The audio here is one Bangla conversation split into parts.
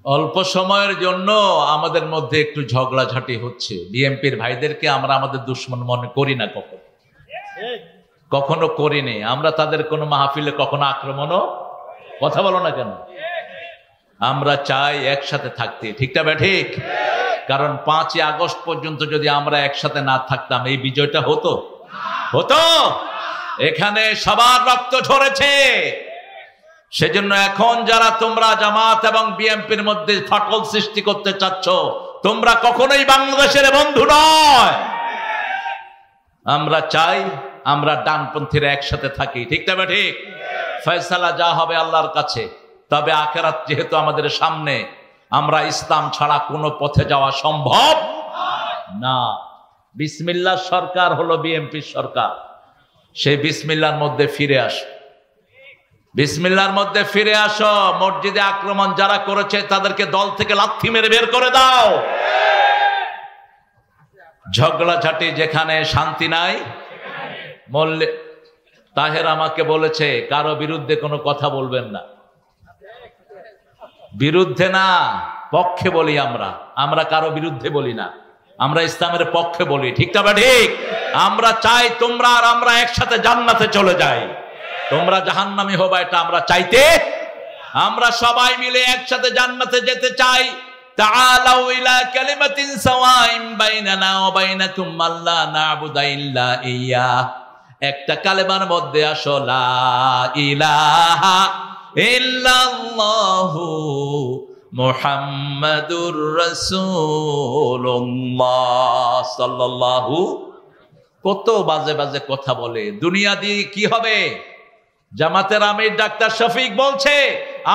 অল্প সময়ের জন্য আমাদের মধ্যে একটু ঝগড়াঝাটি হচ্ছে। বিএনপির ভাইদেরকে আমরা আমাদের দুশ্মন মনে করি না, কখনো করিনি। আমরা তাদের কোনো মাহফিলে কখনো আক্রমণও, কথা বলো না কেন? আমরা চাই একসাথে থাকতে, ঠিক না ঠিক? কারণ 5ই আগস্ট পর্যন্ত যদি আমরা একসাথে না থাকতাম, এই বিজয়টা হতো? এখানে সবার রক্ত ঝরেছে। সেজন্য এখন যারা তোমরা জামাত এবং বিএনপির মধ্যে ফাটল সৃষ্টি করতে চাচ্ছ, তোমরা কখনোই বাংলাদেশের বন্ধু নয়। আমরা চাই আমরা ডানপন্থীরা একসাথে থাকি, ঠিক না ঠিক? ফয়সালা যা হবে আল্লাহর কাছে। তবে আখিরাত যেহেতু আমাদের সামনে, আমরা ইসলাম ছাড়া কোনো পথে যাওয়া সম্ভব না। বিসমিল্লাহ সরকার হলো বিএনপির সরকার। সেই বিসমিল্লাহর মধ্যে ফিরে আসো, বিসমিল্লাহর মধ্যে ফিরে আসো। মসজিদে আক্রমণ যারা করেছে তাদেরকে দল থেকে লাথি মেরে বের করে দাও। ঝগড়াঝাটি যেখানে, শান্তি নাই। মল্লে তাহের আমাকে বলেছে কারো বিরুদ্ধে কোনো কথা বলবেন না। বিরুদ্ধে না, পক্ষে বলি। আমরা কারো বিরুদ্ধে বলি না, আমরা ইসলামের পক্ষে বলি, ঠিক না ঠিক? আমরা চাই তোমরা আর আমরা একসাথে জান্নাতে চলে যাই। তোমরা জাহান্নামী হবা, এটা আমরা চাইতে। আমরা সবাই মিলে একসাথে জান্নাতে যেতে চাই। তাআলাউ ইলা কালিমাতিন সাওয়াইন বাইনানা ওয়া বাইনাকুম আল্লা না'বুদা ইল্লা ইয়্যা। একটা কালেমার মধ্যে আসো, লা ইলাহা ইল্লাল্লাহু মুহাম্মাদুর রাসূলুল্লাহ সাল্লাল্লাহু। কত বাজে বাজে কথা বলে। দুনিয়া দিয়ে কি হবে? জামাতের আমির ডাক্তার শফিক বলছে,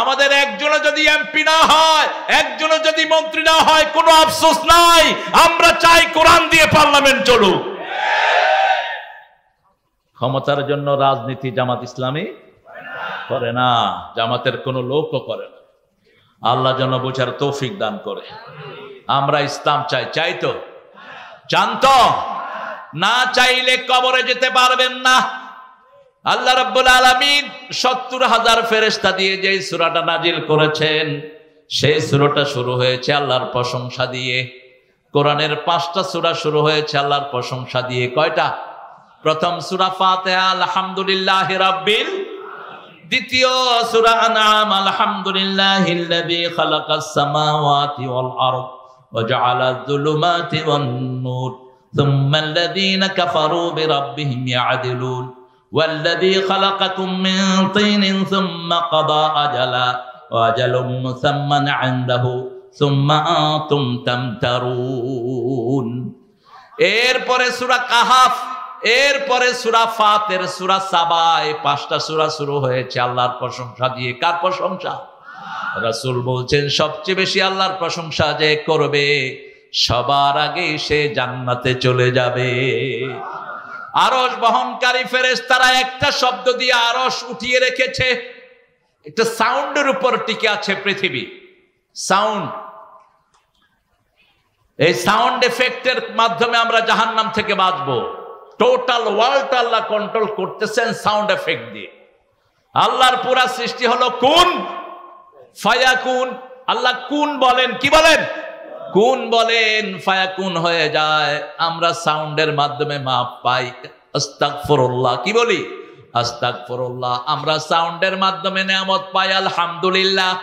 আমাদের একজনও যদি এমপি না হয়, একজনও যদি মন্ত্রী না হয়, কোনো আফসোস নাই। আমরা চাই কোরআন দিয়ে পার্লামেন্ট চলুক। ক্ষমতার জন্য রাজনীতি জামাত ইসলামী করে না, জামাতের কোনো লোকও করে না। আল্লাহ যেন বোঝার তৌফিক দান করে। আমরা ইসলাম চাই, চাই তো? চান তো? না চাইলে কবরে যেতে পারবেন না। আল্লাহ রাব্বুল আলামিন 70,000 ফেরেশতা দিয়ে যে সূরাটা নাজিল করেছেন, সেই সূরাটা শুরু হয়েছে আল্লাহর প্রশংসা দিয়ে। কোরআনের 5টা সূরা শুরু হয়েছে আল্লাহর প্রশংসা দিয়ে। কয়টা? প্রথম সূরা ফাতিহা আলহামদুলিল্লাহি রাব্বিল, দ্বিতীয় সূরা আনআম আলহামদুলিল্লাহিল্লাযী খালাকাস সামাওয়াতি ওয়াল আরদ ওয়া জাআলায যুলুমাতি ওয়ান নূর সুম্মাল্লাযীনা কাফারু বিরাব্বিহিম ইয়া'দিলুন ওয়াল্লাযী খালাকাকুম মিন তিনিন সুম্মা কাদা আজালা ওয়া আজালুম মুসাম্মান 'ইনদাহু সুম্মা আনতুম তামতারুন। এরপরে সূরা কাহাফ, এরপরে সূরা ফাতির, সূরা সাবা। এই 5টা সূরা শুরু হয়েছে আল্লাহর প্রশংসা দিয়ে। কার প্রশংসা? রাসূল বলছেন সবচেয়ে বেশি আল্লাহর প্রশংসা যে করবে, সবার আগে সে জান্নাতে চলে যাবে। আরশ বহনকারী ফেরেশতারা একটা শব্দ দিয়ে আরশ উঠিয়ে রেখেছে। একটা সাউন্ডের উপর টিকে আছে পৃথিবী, সাউন্ড। এই সাউন্ড এফেক্টের মাধ্যমে আমরা জাহান্নাম থেকে বাঁচবো। টোটাল ওয়ার্ল্ডটা আল্লাহ কন্ট্রোল করতেছেন সাউন্ড এফেক্ট দিয়ে। আল্লাহর পুরা সৃষ্টি হলো কুন ফায়াকুন। আল্লাহ কুন বলেন, কি বলেন? কুন বলেন, ফায়াকুন হয়ে যায়। আমরা সাউন্ডের মাধ্যমে মাপ পাই। আস্তাগফিরুল্লাহ, কি বলি? আস্তাগফিরুল্লাহ। আমরা সাউন্ডের মাধ্যমে নিয়ামত পাই, আলহামদুলিল্লাহ।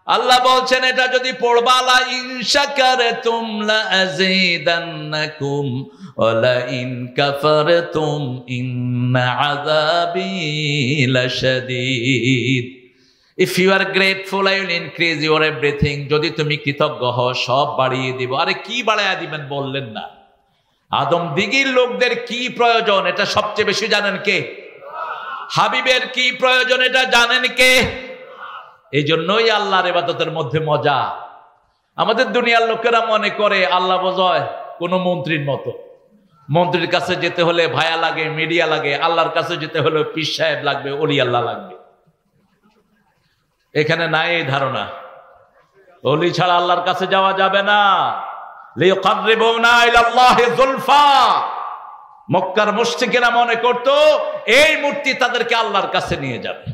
আল্লাহ বলছেন এটা যদি পড়বা, লা ইন শাকারতুম লা আযীদান্নাকুম ওয়া লা ইন কাফারতুম ইন্না আযাবি লাশাদীদ। If you are grateful, I will increase your everything. যদি তুমি কৃতজ্ঞ হও, সব বাড়িয়ে দিব। আরে কি বাড়াইয়া দিবেন বললেন না? আদম দিগির লোকদের কি প্রয়োজন এটা সবচেয়ে বেশি জানেন কে? হাবিবের কি প্রয়োজন এটা জানেন কে? এই জন্যই আল্লাহর ইবাদতের মধ্যে মজা। আমাদের দুনিয়ার লোকেরা মনে করে আল্লাহ বোঝায় কোন মন্ত্রীর মতো। মন্ত্রীর কাছে যেতে হলে ভায়া লাগে, মিডিয়া লাগে। আল্লাহর কাছে যেতে হলে পীর সাহেব লাগবে, ওলি আল্লাহ লাগবে। এখানে নাই এই ধারণা। ওলি ছাড়া আল্লাহর কাছে যাওয়া যাবে না। লিয়ুকাররিবুনা ইলাল্লাহি যুলফা। মক্কার মুশরিকেরা মনে করত এই মূর্তি তাদেরকে আল্লাহর কাছে নিয়ে যাবে।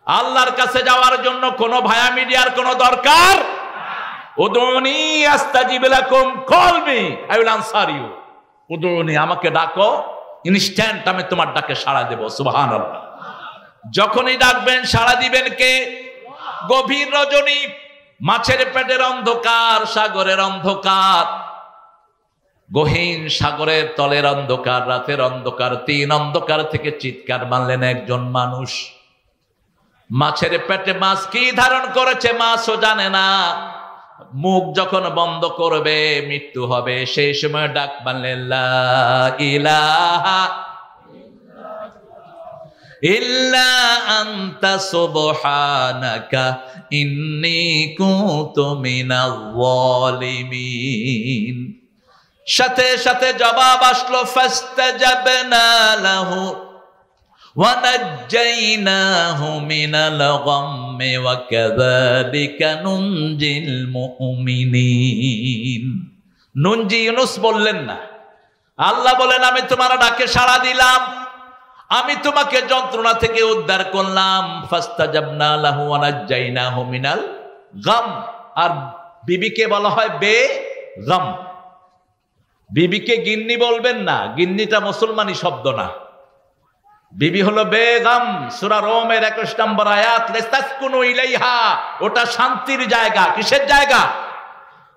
আল্লাহর কাছে যাওয়ার জন্য কোনো ভায়া মিডিয়ার কোনো দরকার উদউনি আস্তাজিব লাকুম, call me I will answer you. উদউনি, আমাকে ডাকো, ইনস্ট্যান্ট আমি তোমার ডাকে সাড়া দেব। সুবহানাল্লাহ। যখনই ডাকবেন সাড়া দিবেন কে? গভীর রজনী, মাছের পেটের অন্ধকার, সাগরের অন্ধকার, গহীন সাগরের তলের অন্ধকার, রাতের অন্ধকার, তিন অন্ধকার থেকে চিৎকার মারলেন একজন মানুষ। মাছের পেটে মাছ কি ধারণ করেছে মাছও জানে না। মুখ যখন বন্ধ করবে মৃত্যু হবে, সেই সময় ডাক মারলেন লা ইলাহা ইল্লা আনতা সুবহানাকা ইন্নী কুনতু মিনাল যালিমিন। সাথে সাথে জবাব আসলো, ফাস্তাজাবনা লাহু ওয়া নাজ্জাইনাহু মিনাল গাম্মি ওয়া কাযালিকা নুনজিল মুমিনিন। নুনজি ইউনুস বললেন না, আল্লাহ বলেন আমি তোমার ডাকে সাড়া দিলাম, আমি তোমাকে যন্ত্রণা থেকে উদ্ধার করলাম। ফাস্তাজাবনা লাহু ওয়া নাজ্জাইনাহু মিনাল গাম। আর বিবিকে বলা হয় বেগম। বিবিকে গিন্নি বলবেন না, গিন্নিটা মুসলমানি শব্দ না, বিবি হলো বেগম। সূরা রোমের 21 নম্বর আয়াত, লিস্তাসকুনু ইলাইহা, ওটা শান্তির জায়গা। কিসের জায়গা?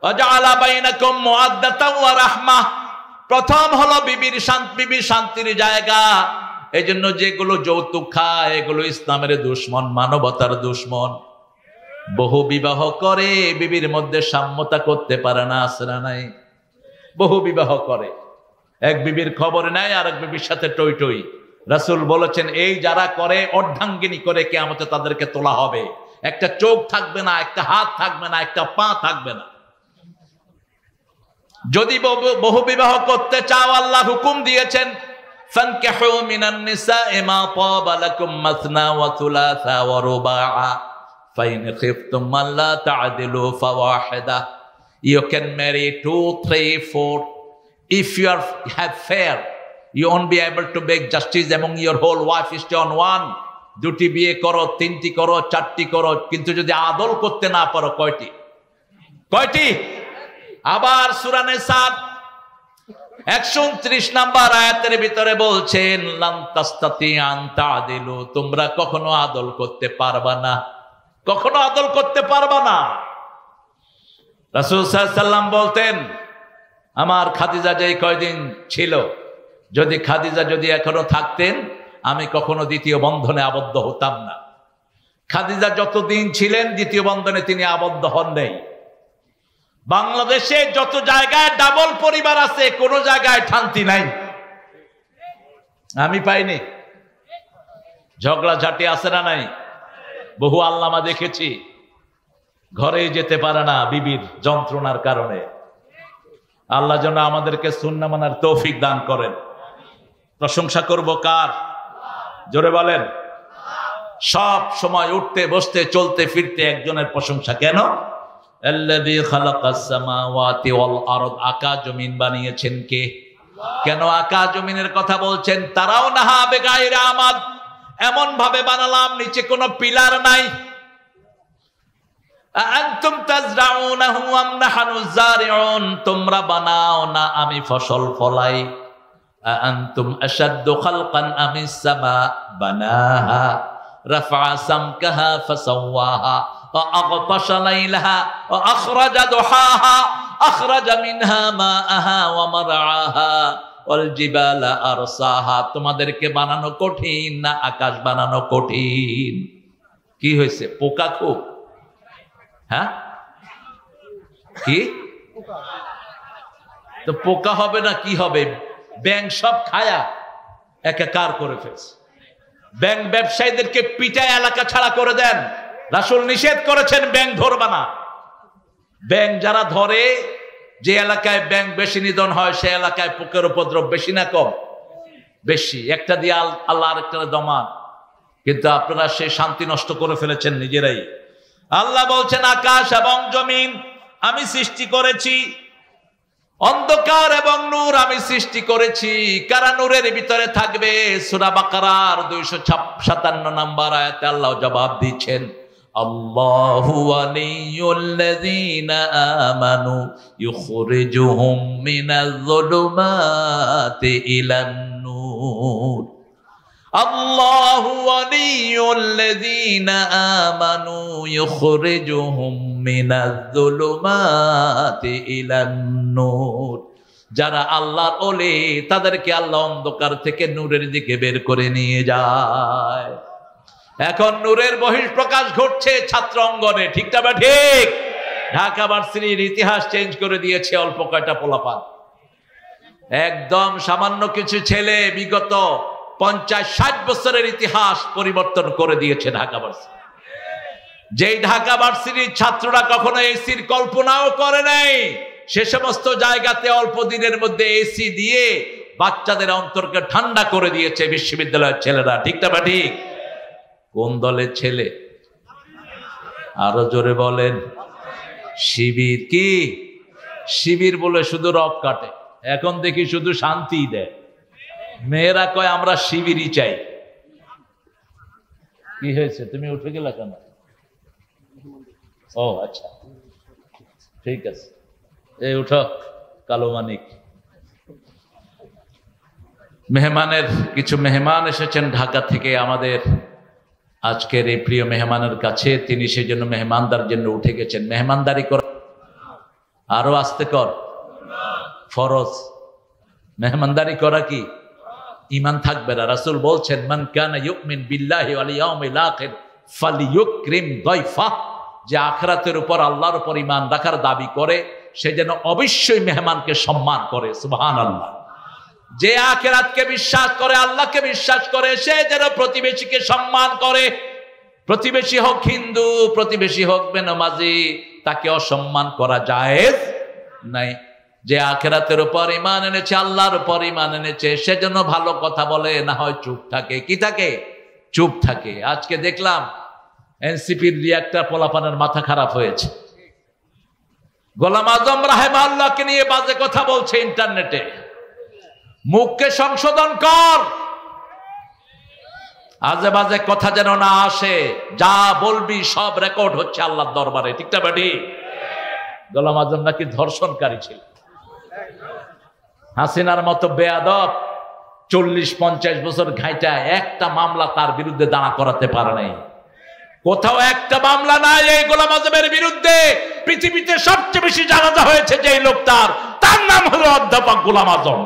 ওয়াজআলা বাইনাকুম মুআদ্দাতাও ওয়া রাহমাহ। প্রথম হলো বিবির শান্তির জায়গা। এই জন্য যেগুলো যৌতুক খায় এগুলো ইসলামের দুশ্মন, মানবতার দুশ্মন। বহু বিবাহ করে বিবির মধ্যে সাম্যতা করতে পারে না, আসরা নাই। বহু বিবাহ করে, এক বিবির খবর নাই আর এক বিবির সাথে টই টই। রাসূল বলেছেন এই যারা করে অর্ধাঙ্গিনী করে, কিয়ামতে তাদেরকে তোলা হবে। একটা চোখ থাকবে না, একটা হাত থাকবে না, একটা পা থাকবে না। যদি বহু বিবাহ করতে চাও, আল্লাহ হুকুম দিয়েছেন ফানকিহু মিনান নিসাই মা তাবা লাকুম মাসনা ওয়া থুলাসা ওয়া রুবাআ ফাইন খিফতুম আল্লা তা'দিলু ফাওয়াহিদা। You can marry 2, 3, 4. If you have fair, you won't be able to make justice among your whole wife. Stay on one. দুটি বিয়ে করো, তিনটি করো, চারটি করো, কিন্তু যদি আদল করতে না পারো কয়টি? আবার সূরা নিসা 129 নম্বর আয়াতের ভিতরে বলছেন লান তাস্তাতিআন তা'দিলু, তোমরা কখনো আদল করতে পারবা না, কখনো আদল করতে পারবা না। রাসূল সাল্লাল্লাহু আলাইহি সাল্লাম বলতেন, আমার খাদিজা যেই কয়দিন ছিল, যদি খাদিজা এখনো থাকতেন আমি কখনো দ্বিতীয় বন্ধনে আবদ্ধ হতাম না। খাদিজা যতদিন ছিলেন দ্বিতীয় বন্ধনে তিনি আবদ্ধ হন নাই। বাংলাদেশে যত জায়গায় ডাবল পরিবার আছে, কোন জায়গায় শান্তি নাই, আমি পাইনি। ঝগড়াঝাটি আছে না নাই? বহু আল্লামা দেখেছি ঘরে যেতে পারে না বিবির যন্ত্রণার কারণে। আল্লাহ যেন আমাদেরকে সুন্নাহ মানার তৌফিক দান করেন। প্রশংসা করব কার? জোরে বলেন। সব সময় উঠতে বসতে চলতে ফিরতে একজনের প্রশংসা। কেন? আল্লাযী খালাকাস সামাওয়াতি ওয়াল আরদ, আকাশ জমিন বানিয়েছেন কে? কেন আকাশ জমিনের কথা বলছেন? তারাও নাহা বেগাইরে আমাদ, এমন ভাবে বানালাম নিচে কোনো পিলার নাই। আনতুম তাজরাউনাহু আম নাহনু যারিউন, তোমরা বানাও না আমি ফসল ফলাই। আনতুম আশাদ্দু খালকান আমিস সামা বানাহা রাফা সামকাহা ফাসাওয়াহা ওয়া আগতাশা লাইলাহা ওয়া আখরাজা দুহাহা আখরাজা মিনহা মাআহা ওয়া মারআহা ওয়াল জিবালা আরসাহা। তোমাদেরকে বানানো কঠিন না আকাশ বানানো কঠিন? কি হয়েছে? পোকা খুব? হ্যাঁ, কি তো পোকা হবে না কি হবে? ব্যাঙ সব খায়া একাকার করে ফেলছে। ব্যাঙ ব্যবসায়ীদেরকে পিটায় এলাকা ছাড়া করে দেন। রাসূল নিষেধ করেছেন ব্যাঙ ধরবা না। ব্যাঙ যারা ধরে, যে এলাকায় ব্যাঙ বেশি নিধন হয় সে এলাকায় পোকার উপদ্রব বেশি না কম? বেশি। একটা দিয়ে আল্লাহ আরেকটা দমান, কিন্তু আপনারা সেই শান্তি নষ্ট করে ফেলেছেন নিজেরাই। আল্লাহ বলছেন আকাশ এবং জমিন আমি সৃষ্টি করেছি, অন্ধকার এবং নূর আমি সৃষ্টি করেছি। কারা নূরের ভিতরে থাকবে? সূরা বাকারার 257 নম্বর আয়াতে আল্লাহ জবাব দিচ্ছেন আল্লাহু ওয়ালিয়ুল্লাযীনা আমানু ইউখরিজুহুম মিনাজ-যুলুমাতি ইলান-নূর। আল্লাহু ওয়ালিয়ুল্লাযীনা আমানু ইউখরিজুহুম মিনাজ-যুলুমাতি ইলান-নূর। যারা আল্লাহর ওলি তাদেরকে আল্লাহ অন্ধকার থেকে নূরের দিকে বের করে নিয়ে যায়। এখন নূরের বহিঃপ্রকাশ ঘটছে ছাত্র অঙ্গনে, ঠিক না বা ঠিক? ঢাকা ভার্সিটির ইতিহাস চেঞ্জ করে দিয়েছে অল্প কয়টা পোলাপান। একদম সামান্য কিছু ছেলে বিগত 50-60 বছরের ইতিহাস পরিবর্তন করে দিয়েছে ঢাকা ভার্সিটি। যেই ঢাকা ভার্সিটির ছাত্ররা কখনো এসির কল্পনাও করে নাই, সে সমস্ত জায়গাতে অল্প দিনের মধ্যে এসি দিয়ে বাচ্চাদের অন্তরকে ঠান্ডা করে দিয়েছে বিশ্ববিদ্যালয়ের ছেলেরা, ঠিক না বা ঠিক? কোন দলের ছেলে? আরো জোরে বলেন। শিবির। কি শিবির বলে শুধু রক কাটে, এখন দেখি শুধু শান্তি দেয়। মেয়েরা কয় আমরা শিবিরই চাই। কি হয়েছে, তুমি উঠে গেলা কেন? ও আচ্ছা, ঠিক আছে, এই উঠো। কালো মানিক, মেহমানের কিছু মেহমান এসেছেন ঢাকা থেকে আমাদের আজকের এই প্রিয় মেহমানের কাছে। তিনি সেই জন্য মেহমানদার জন্য উঠে গেছেন। মেহমানদারি কর, আরো আস্তে কর, ফরজ। মেহমানদারি করা কি? ঈমান থাকবে না। রাসূল বলছেন, মান কানা ইউমিন বিল্লাহি ওয়াল ইয়াউমিল আখির ফালিয়ুকরিম দাইফাহ। যে আখিরাতের উপর, আল্লাহর উপর ঈমান রাখার দাবি করে, সে যেন অবশ্যই মেহমানকে সম্মান করে। সুবহানাল্লাহ। যে আখিরাতকে বিশ্বাস করে, আল্লাহকে বিশ্বাস করে, সে যেন প্রতিবেশীকে সম্মান করে। প্রতিবেশী হোক হিন্দু, প্রতিবেশী হোক বেনামাজি, তাকে অসম্মান করা জায়েজ নাই। যে আখিরাতের উপর ঈমান এনেছে, আল্লাহর উপর ঈমান এনেছে, সে যেন ভালো কথা বলে, না হয় চুপ থাকে। কি থাকে? চুপ থাকে। আজকে দেখলাম এনসিপির একটা পোলাপানের মাথা খারাপ হয়েছে। গোলাম আজম রাহিমাহুল্লাহকে নিয়ে বাজে কথা বলছে ইন্টারনেটে। মুখকে সংশোধন কর, আজে বাজে কথা যেন না আসে। যা বলবি সব রেকর্ড হচ্ছে আল্লাহর দরবারে, ঠিক না বেটি? গোলাম আজম নাকি ধর্ষণকারী ছিল। হাসিনার মতো বেয়াদব 40-50 বছর ঘাইটা একটা মামলা তার বিরুদ্ধে দাঁড়া করাতে পারে নাই। কোথাও একটা মামলা নাই এই গোলাম আজমের বিরুদ্ধে। পৃথিবীতে সবচেয়ে বেশি জানাজা হয়েছে যে লোকটার, তার নাম হলো অধ্যাপক গোলাম আজম।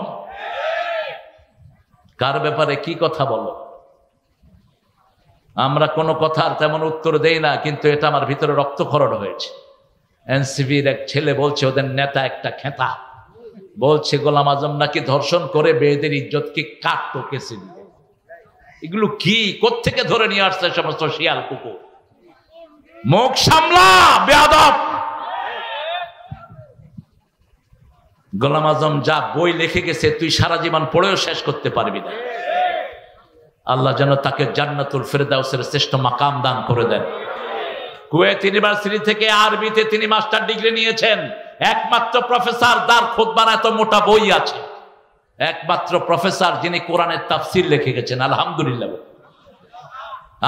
কার ব্যাপারে কি কথা বলো? আমরা কোনো কথার তেমন উত্তর দেই না, কিন্তু এটা আমার ভিতরে রক্তক্ষরণ হয়েছে। এনসিপির এক ছেলে বলছে ওদের নেতা একটা খেতা, বলছে গোলাম আজম নাকি ধর্ষণ করে মেয়েদের ইজ্জতকে কাটতো কেসে দিবে। এগুলো কি, কোত্থেকে ধরে নিয়ে আসছে সমস্ত শিয়াল কুকুর? মুখ সামলা বেয়াদব। গোলাম আজম যা বই লিখে গেছে তুই সারা জীবন পড়েও শেষ করতে পারবি না। আল্লাহ যেন তাকে জান্নাতুল ফেরদাউসের শ্রেষ্ঠ মাকাম দান করে দেন। কুয়েত ইউনিভার্সিটি থেকে আরবিতে তিনি মাস্টার ডিগ্রি নিয়েছেন। একমাত্র প্রফেসর যার খুতবার এত মোটা বই আছে, একমাত্র প্রফেসর যিনি কোরআনের তাফসীর লিখে গেছেন। আলহামদুলিল্লাহ।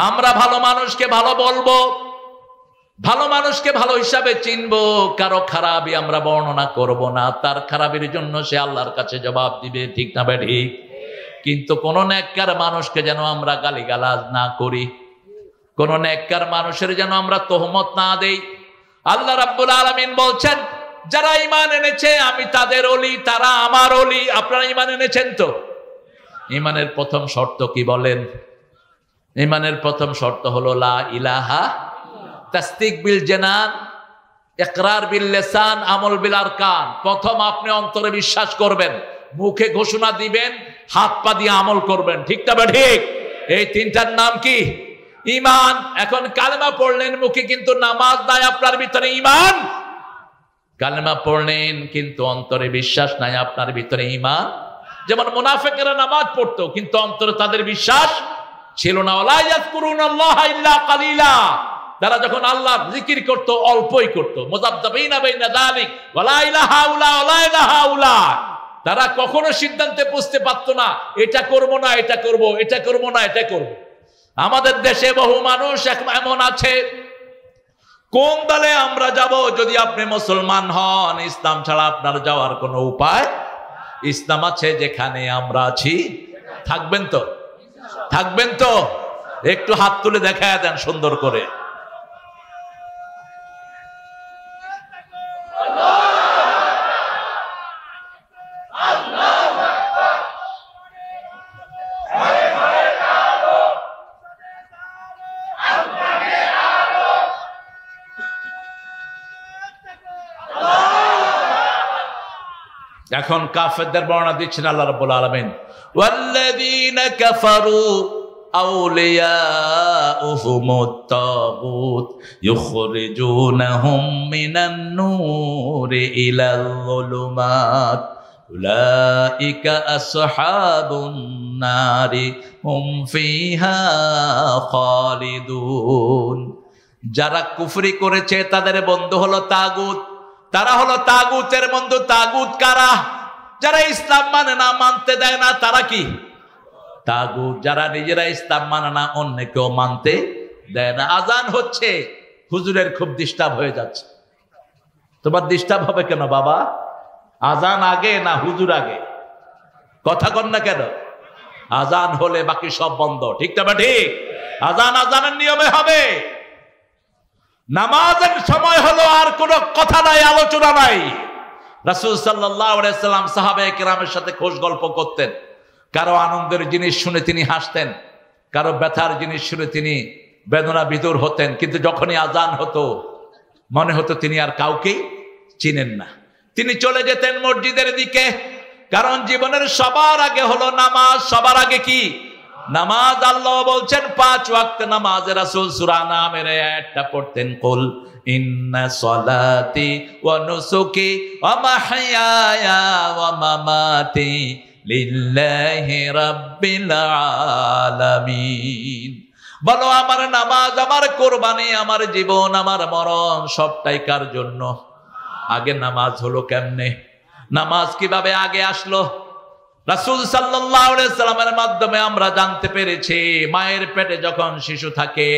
আমরা ভালো মানুষকে ভালো বলবো, ভালো মানুষকে ভালো হিসাবে চিনবো, কারো খারাপই আমরা বর্ণনা করব না। তার খারাপের জন্য সে আল্লাহর কাছে জবাব দিবে, ঠিক না ভাই? ঠিক। কিন্তু কোন নেককার মানুষকে যেন আমরা গালিগালাজ না করি, কোন নেককার মানুষের যেন আমরা তোহমত না দেই। আল্লাহ রাব্বুল আলামিন বলছেন, যারা ঈমান এনেছে আমি তাদের ওলি, তারা আমার ওলি। আপনারা ঈমান এনেছেন তো? ঈমানের প্রথম শর্ত কি বলেন? ঈমানের প্রথম শর্ত হলো লা ইলাহা, তাসদিক বিল জানান, ইকরার বিল লিসান, আমল বিল আরকান। প্রথম আপনি অন্তরে বিশ্বাস করবেন, মুখে ঘোষণা দিবেন, হাত পা দিয়ে আমল করবেন, ঠিক না বা ঠিক? এই তিনটার নাম কি? ঈমান। এখন কালেমা পড়লেন মুখে, কিন্তু নামাজ নাই আপনার ভিতরে ঈমান। কালেমা পড়লেন কিন্তু অন্তরে বিশ্বাস নাই, আপনার ভিতরে ঈমান। যেমন মুনাফিকরা নামাজ পড়তো কিন্তু অন্তরে তাদের বিশ্বাস ছিল না। ওয়ালা ইয়াযকুরুনাল্লাহা ইল্লা কালিলা। তারা যখন আল্লাহর জিকির করত অল্পই করত। মুযাবযাবিনা বাইনা যালিক ওয়ালা ইলাহা ইল্লা ওয়ালা ইলাহা ইল্লা। তারা কখনো সিদ্ধান্তে পৌঁছতে পারতো না, এটা করব না এটা করব, এটা করব না এটা করব। আমাদের দেশে বহু মানুষ এমন আছে কোন দলে আমরা যাব? যদি আপনি মুসলমান হন, ইসলাম ছাড়া আপনার যাওয়ার কোনো উপায়। ইসলাম আছে যেখানে আমরা আছি। থাকবেন তো? থাকবেন তো? একটু হাত তুলে দেখায় দেন সুন্দর করে। এখন কাফেরদের বর্ণনা দিচ্ছেন আল্লাহ রাব্বুল আলামিন, ওয়াল্লাযীনা কাফারু আউলিয়াউহুমুত তাগুত ইউখরিজুনাহুম মিনান নূরি ইলাল যুলুমাত উলাইকা আসহাবুন নারি হুম ফিহা খালিদুন। যারা কুফরি করেছে তাদের বন্ধু হলো তাগুত, তারা হলো তাগুতের বন্ধু। তাগুত কারা? যারা ইসলাম মানে না, মানতে দেয় না, তারা কি তাগুত। যারা নিজেরা ইসলাম মানে না, অন্যকেও মানতে দেয় না। আজান হচ্ছে, হুজুরের খুব ডিস্টার্ব হয়ে যাচ্ছে। তোমার ডিস্টার্ব হবে কেন বাবা? আজান আগে না হুজুর আগে? কথা কন না কেন? আজান হলে বাকি সব বন্ধ, ঠিক না? ঠিক। আজান আজানের নিয়মে হবে। নামাজের সময় হলো, আর কোনো কথা নাই, আলোচনা নাই। রাসূল সাল্লাল্লাহু আলাইহি সাল্লাম সাহাবায়ে কেরামের সাথে খোশ গল্প করতেন। কারো আনন্দের জিনিস শুনে তিনি হাসতেন, কারো ব্যথার জিনিস শুনে তিনি বেদনা বিদুর হতেন। কিন্তু যখনই আজান হতো মনে হতো তিনি আর কাউকেই চিনেন না। তিনি চলে যেতেন মসজিদের দিকে, কারণ জীবনের সবার আগে হলো নামাজ। সবার আগে কি? নামাজ। আল্লাহ বলছেন 5 ওয়াক্ত নামাজে রাসূল সূরা নামের আয়াতটা পড়তেন, কুল ইন্না সলাতি ওয়া নুসুকি ওয়া মাহইয়ায়া ওয়া মামাতি লিল্লাহি রাব্বিল আলামিন। বলো আমার নামাজ, আমার কুরবানি, আমার জীবন, আমার মরণ সবটাই কার জন্য? আগে নামাজ হলো কেমনে? নামাজ কিভাবে আগে আসলো? রাসূল সাল্লাল্লাহু আলাইহি সাল্লামের মাধ্যমে আমরা জানতে পেরেছি, মায়ের পেটে যখন শিশু থাকে,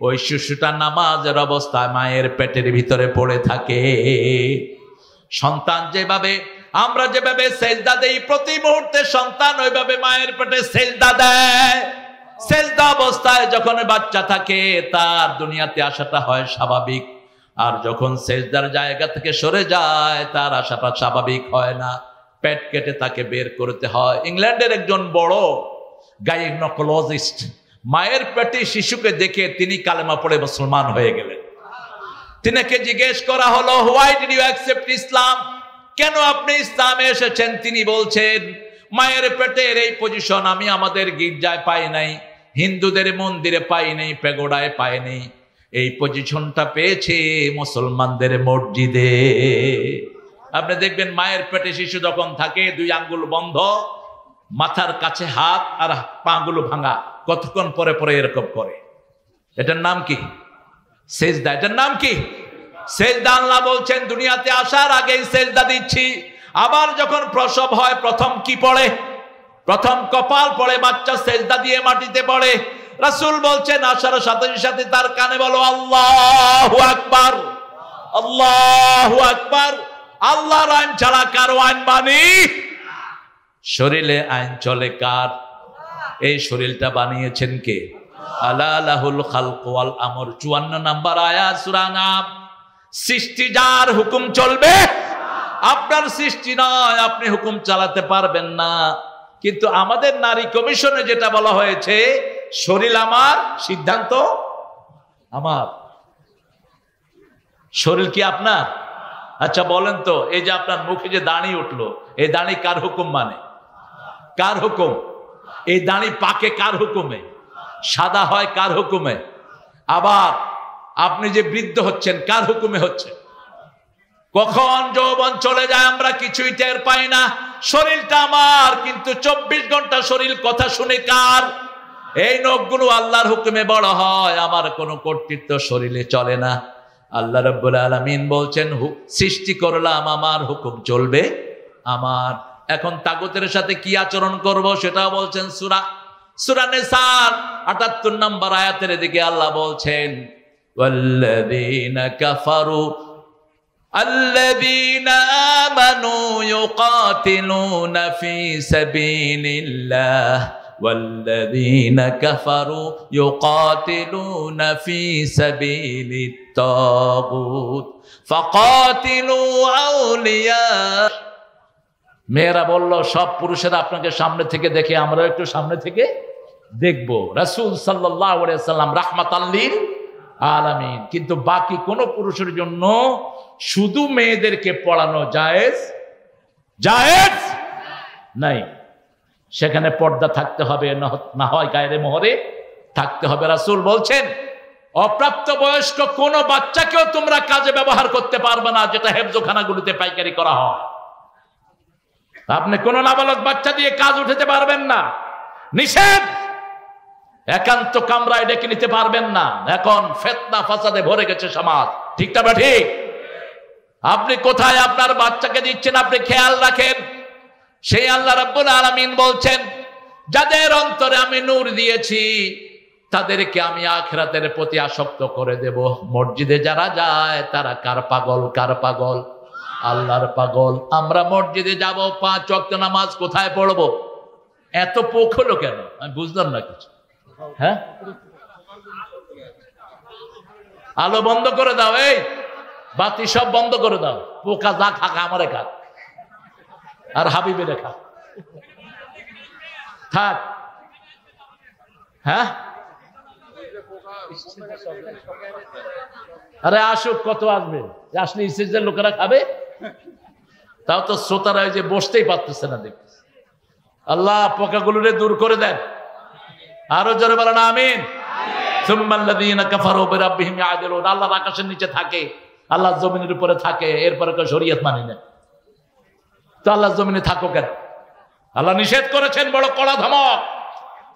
ওই শিশুটা নামাজের অবস্থায় মায়ের পেটের ভিতরে পড়ে থাকে। সন্তান যেভাবে, আমরা যেভাবে সেজদা দেই প্রতি মুহূর্তে, সন্তান ওইভাবে মায়ের পেটে সেজদা দেয়। সেজদা অবস্থায় যখন বাচ্চা থাকে তার দুনিয়াতে আসাটা হয় স্বাভাবিক, আর যখন সেজদার জায়গা থেকে সরে যায় তার আসাটা স্বাভাবিক হয় না, পেট কেটে তাকে বের করতে হয়। ইংল্যান্ডের একজন বড় গাইনোকোলজিস্ট মায়ের পেটে শিশুকে দেখে তিনি কালেমা পড়ে মুসলমান হয়ে গেলেন। তিনাকে জিজ্ঞেস করা হলো, why did you accept Islam? কেন আপনি ইসলামে এসেছেন? তিনি বলছেন, মায়ের পেটের এই পজিশন আমি আমাদের গির্জায় পাই নাই, হিন্দুদের মন্দিরে পাই নাই, পেগোডায় পাই নাই, এই পজিশনটা পেয়েছে মুসলমানদের মসজিদে। আপনি দেখবেন মায়ের পেটে শিশু যখন থাকে 2 আঙ্গুল বন্ধ, মাথার কাছে হাত, আর পাগুলো ভাঙা, কতক্ষণ পরে পরে এরকম করে। এটার নাম কি? সেজদা। এটার নাম কি? সেজদা। আল্লাহ বলছেন দুনিয়াতে আসার আগেই সেজদা দিচ্ছি। আবার যখন প্রসব হয় প্রথম কি পড়ে? প্রথম কপাল পড়ে, বাচ্চা সেজদা দিয়ে মাটিতে পড়ে। রাসূল বলছেন আসার সাথে সাথে তার কানে বলো আল্লাহু আকবার, আল্লাহু আকবার। আল্লাহর আইন ছাড়া কারো আইন মানি? শরীরে আইন চলে কার? এই শরীরটা বানিয়েছেন কে? আলা লাহুল খালক ওয়াল আমর, 54 নম্বর আয়াত সূরা নাম। সৃষ্টি যার, হুকুম চলবে। আপনার সৃষ্টি নয়, আপনি হুকুম চালাতে পারবেন না। কিন্তু আমাদের নারী কমিশনে যেটা বলা হয়েছে, শরীর আমার, সিদ্ধান্ত আমার। শরীর কি আপনার? আচ্ছা বলেন তো, এই যে আপনার মুখে যে দাড়ি উঠলো, এই দাড়ি কার হুকুম মানে? কার হুকুম? এই দাড়ি পাকে কার হুকুমে? সাদা হয় কার হুকুমে? আবার আপনি যে বৃদ্ধ হচ্ছেন কার হুকুমে হচ্ছে? কখন যৌবন চলে যায় আমরা কিছুই টের পাই না। শরীরটা আমার, কিন্তু 24 ঘন্টা শরীর কথা শুনে কার? এই নখগুলো আল্লাহর হুকুমে বড় হয়, আমার কোনো কর্তৃত্ব শরীরে চলে না। আল্লাহ রাব্বুল আলামিন বলছেন সৃষ্টি করলাম, আমার হুকুম চলবে আমার। এখন তাগুতের সাথে কি আচরণ করব সেটাও বলছেন সূরা নিসার 78 নম্বর আয়াতের দিকে আল্লাহ বলছেন, ওয়াল্লাযীনা কাফারু الذين آمنوا يقاتلون في سبيل الله والذين كفروا يقاتلون في سبيل الطاغوت فقاتلوا أولياء মেয়েরা বলল সব পুরুষেরা আপনাকে সামনে থেকে দেখে আমরা একটু সামনে থেকে দেখব রাসূল সাল্লাল্লাহু আলাইহি সাল্লাম রাহমাতাল লিল আলামিন কিন্তু বাকি কোন পুরুষের জন্য শুধু মেয়েদেরকে পড়ানো জায়েজ নাই সেখানে পর্দা থাকতে হবে না হয় গায়রে মোহরে থাকতে হবে রাসূল বলছেন অপ্রাপ্ত বয়স্ক কোন বাচ্চাকেও তোমরা কাজে ব্যবহার করতে পারবে না যেটা হেফজখানাগুলোতে পাইকারি করা হয় আপনি কোন নাবালক বাচ্চা দিয়ে কাজ উঠাতে পারবেন না নিষেধ একান্ত কামরায় ডেকে নিতে পারবেন না এখন ফিতনা ফাসাদে ভরে গেছে সমাজ ঠিক না ঠিক আপনি কোথায় আপনার বাচ্চাকে দিচ্ছেন আপনি খেয়াল রাখেন সেই আল্লাহ রাব্বুল আলামিন বলছেন যাদের অন্তরে আমি নূর দিয়েছি তাদেরকে আমি আখিরাতের প্রতি আসক্ত করে দেব মসজিদে যারা যায় তারা কার পাগল আল্লাহর পাগল আমরা মসজিদে যাব 5 ওয়াক্ত নামাজ কোথায় পড়ব এত পোক হলো কেন আমি বুঝলাম না কিছু হ্যাঁ আলো বন্ধ করে দাও এই বাতি সব বন্ধ করে দাও পোকা যা খাকা আমারে খা আর হাবিবের খা থাক হ্যাঁ আরে আসুক কত আসবে আসলে ইসের লোকেরা খাবে তাও তো শ্রোতারা যে বসতেই পারতেছে না দেখতেছে আল্লাহ পোকাগুলোরে দূর করে দেন আরো জোরে বলেন আমিন সুম্মাল্লাযীনা কাফারু বিরাব্বিহিম ইয়াদিলুন আল্লাহ আকাশের নিচে থাকে আল্লাহ জমিনের উপরে থাকে এরপরে কেউ শরীয়ত মানি না তো আল্লাহ জমিনে থাকো কেন আল্লাহ নিষেধ করেছেন বড় কড়া ধমক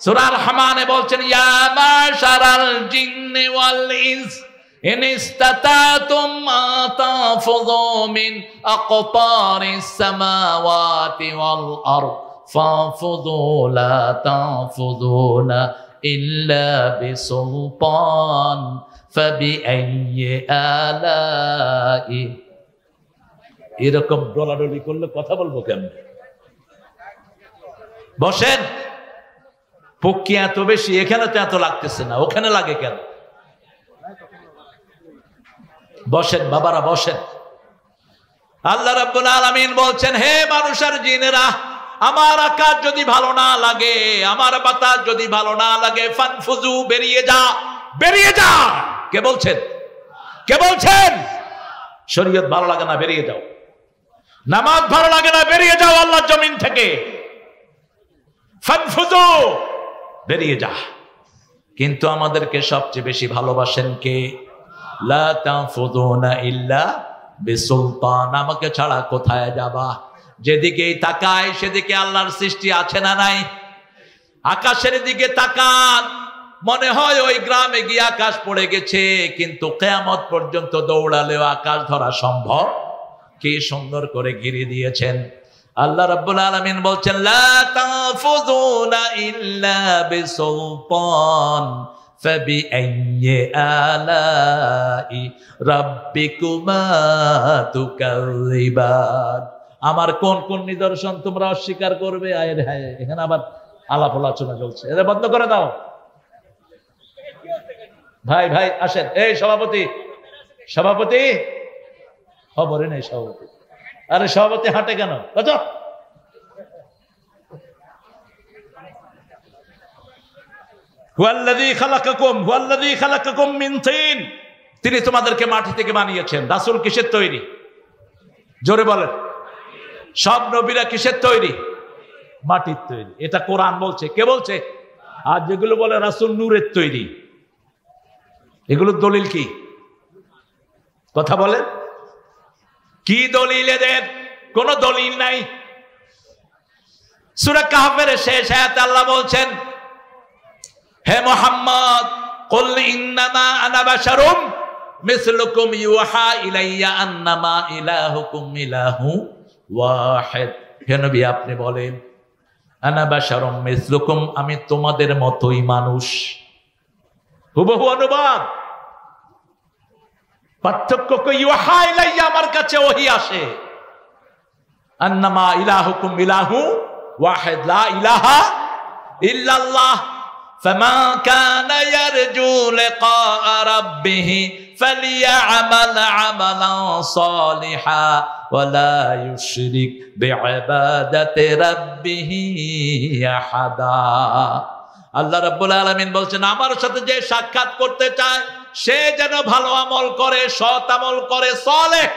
সূরা রহমানে বলছেন ইয়া মাশারাল জিন্নি ওয়াল ইনস ইন ইসতাতাতুম মা তাফযু মিন আকতারিস সামাওয়াতি ওয়াল আরদ ফাফযু লা তাফযুনা ইল্লা বিসুলতান ফাবিআইয়ি আলাই এরকম ডলাডলি করলে কথা বলবো কেন বসেন পক্ষী এত বেশি এখানে তো এত লাগতেছে না ওখানে লাগে কেন বসেন বাবারা বসেন আল্লাহ রাব্বুল আলামিন বলছেন হে মানুষের জিনেরা আমার আকাশ যদি ভালো না লাগে আমার বাতাস যদি ভালো না লাগে ফানফুজু বেরিয়ে যা কে বলছেন শরীয়ত ভালো লাগে না বেরিয়ে যাও নামাজ ভালো লাগে না বেরিয়ে যাও আল্লাহর জমিন থেকে ফানফুজু বেরিয়ে যা কিন্তু আমাদেরকে সবচেয়ে বেশি ভালোবাসেন কে লা তানফুযুনা ইল্লা বিসুলতান আমাকে ছাড়া কোথায় যাবা যেদিকেই তাকায় সেদিকে আল্লাহর সৃষ্টি আছে না নাই আকাশের দিকে তাকান মনে হয় ওই গ্রামে গিয়ে আকাশ পড়ে গেছে কিন্তু কিয়ামত পর্যন্ত দৌড়ালেও আকাশ ধরা সম্ভব কি সুন্দর করে ঘিরে দিয়েছেন আল্লাহ রাব্বুল আলামিন বলছেন লা তানফুযুনা ইল্লা বিসুলতান ফাবিআইয়ি আলাই রাব্বিকুমা তুকাযিবান আমার কোন কোন নিদর্শন তোমরা অস্বীকার করবে আয় হায় এখানে আবার আলাপ আলোচনা চলছে এটা বন্ধ করে দাও ভাই আসেন এই সভাপতি খবরে নেই সভাপতি আরে সভাপতি হাঁটে কেন তিনি তোমাদেরকে মাটি থেকে বানিয়েছেন রাসূল কিসের তৈরি জোরে বলেন সব নবীরা কিসের তৈরি মাটির তৈরি এটা কোরআন বলছে কে বলছে আর যেগুলো বলে রাসূল নূরের তৈরি এগুলোর দলিল কি কথা বলেন কি দলিল এদের কোন দলিল নাই সূরা কাহফের শেষ আয়াতে আল্লাহ বলছেন হে মুহাম্মদ কুল ইন্নামা আনা বাশারুম মিসলুকুম ইউহা ইলাইয়া আন্নামা ইলাহুকুম ইলাহু ওয়াহিদ হে নবী আপনি বলেন আনা বাশারুম মিসলুকুম আমি তোমাদের মতোই মানুষ হুবহু অনুবাদ পার্থক্য কি? ইউহা ইলাইয়া, আমার কাছে ওহী আসে, আন্নামা ইলাহুকুম ইলাহু ওয়াহিদ লা ইলাহা ইল্লাল্লাহ ফামান কানা ইয়ারজু লিকা রাব্বিহি ফালিয়া'মাল 'আমালান সালিহা ওয়া লা ইউশরিক বিইবাদাতি রাব্বিহি আহাদা। আল্লাহ রাব্বুল আলামিন বলছেন, আমার সাথে যে সাক্ষাৎ করতে চায় সে যেন ভালো আমল করে, সৎ আমল করে, সালেহ।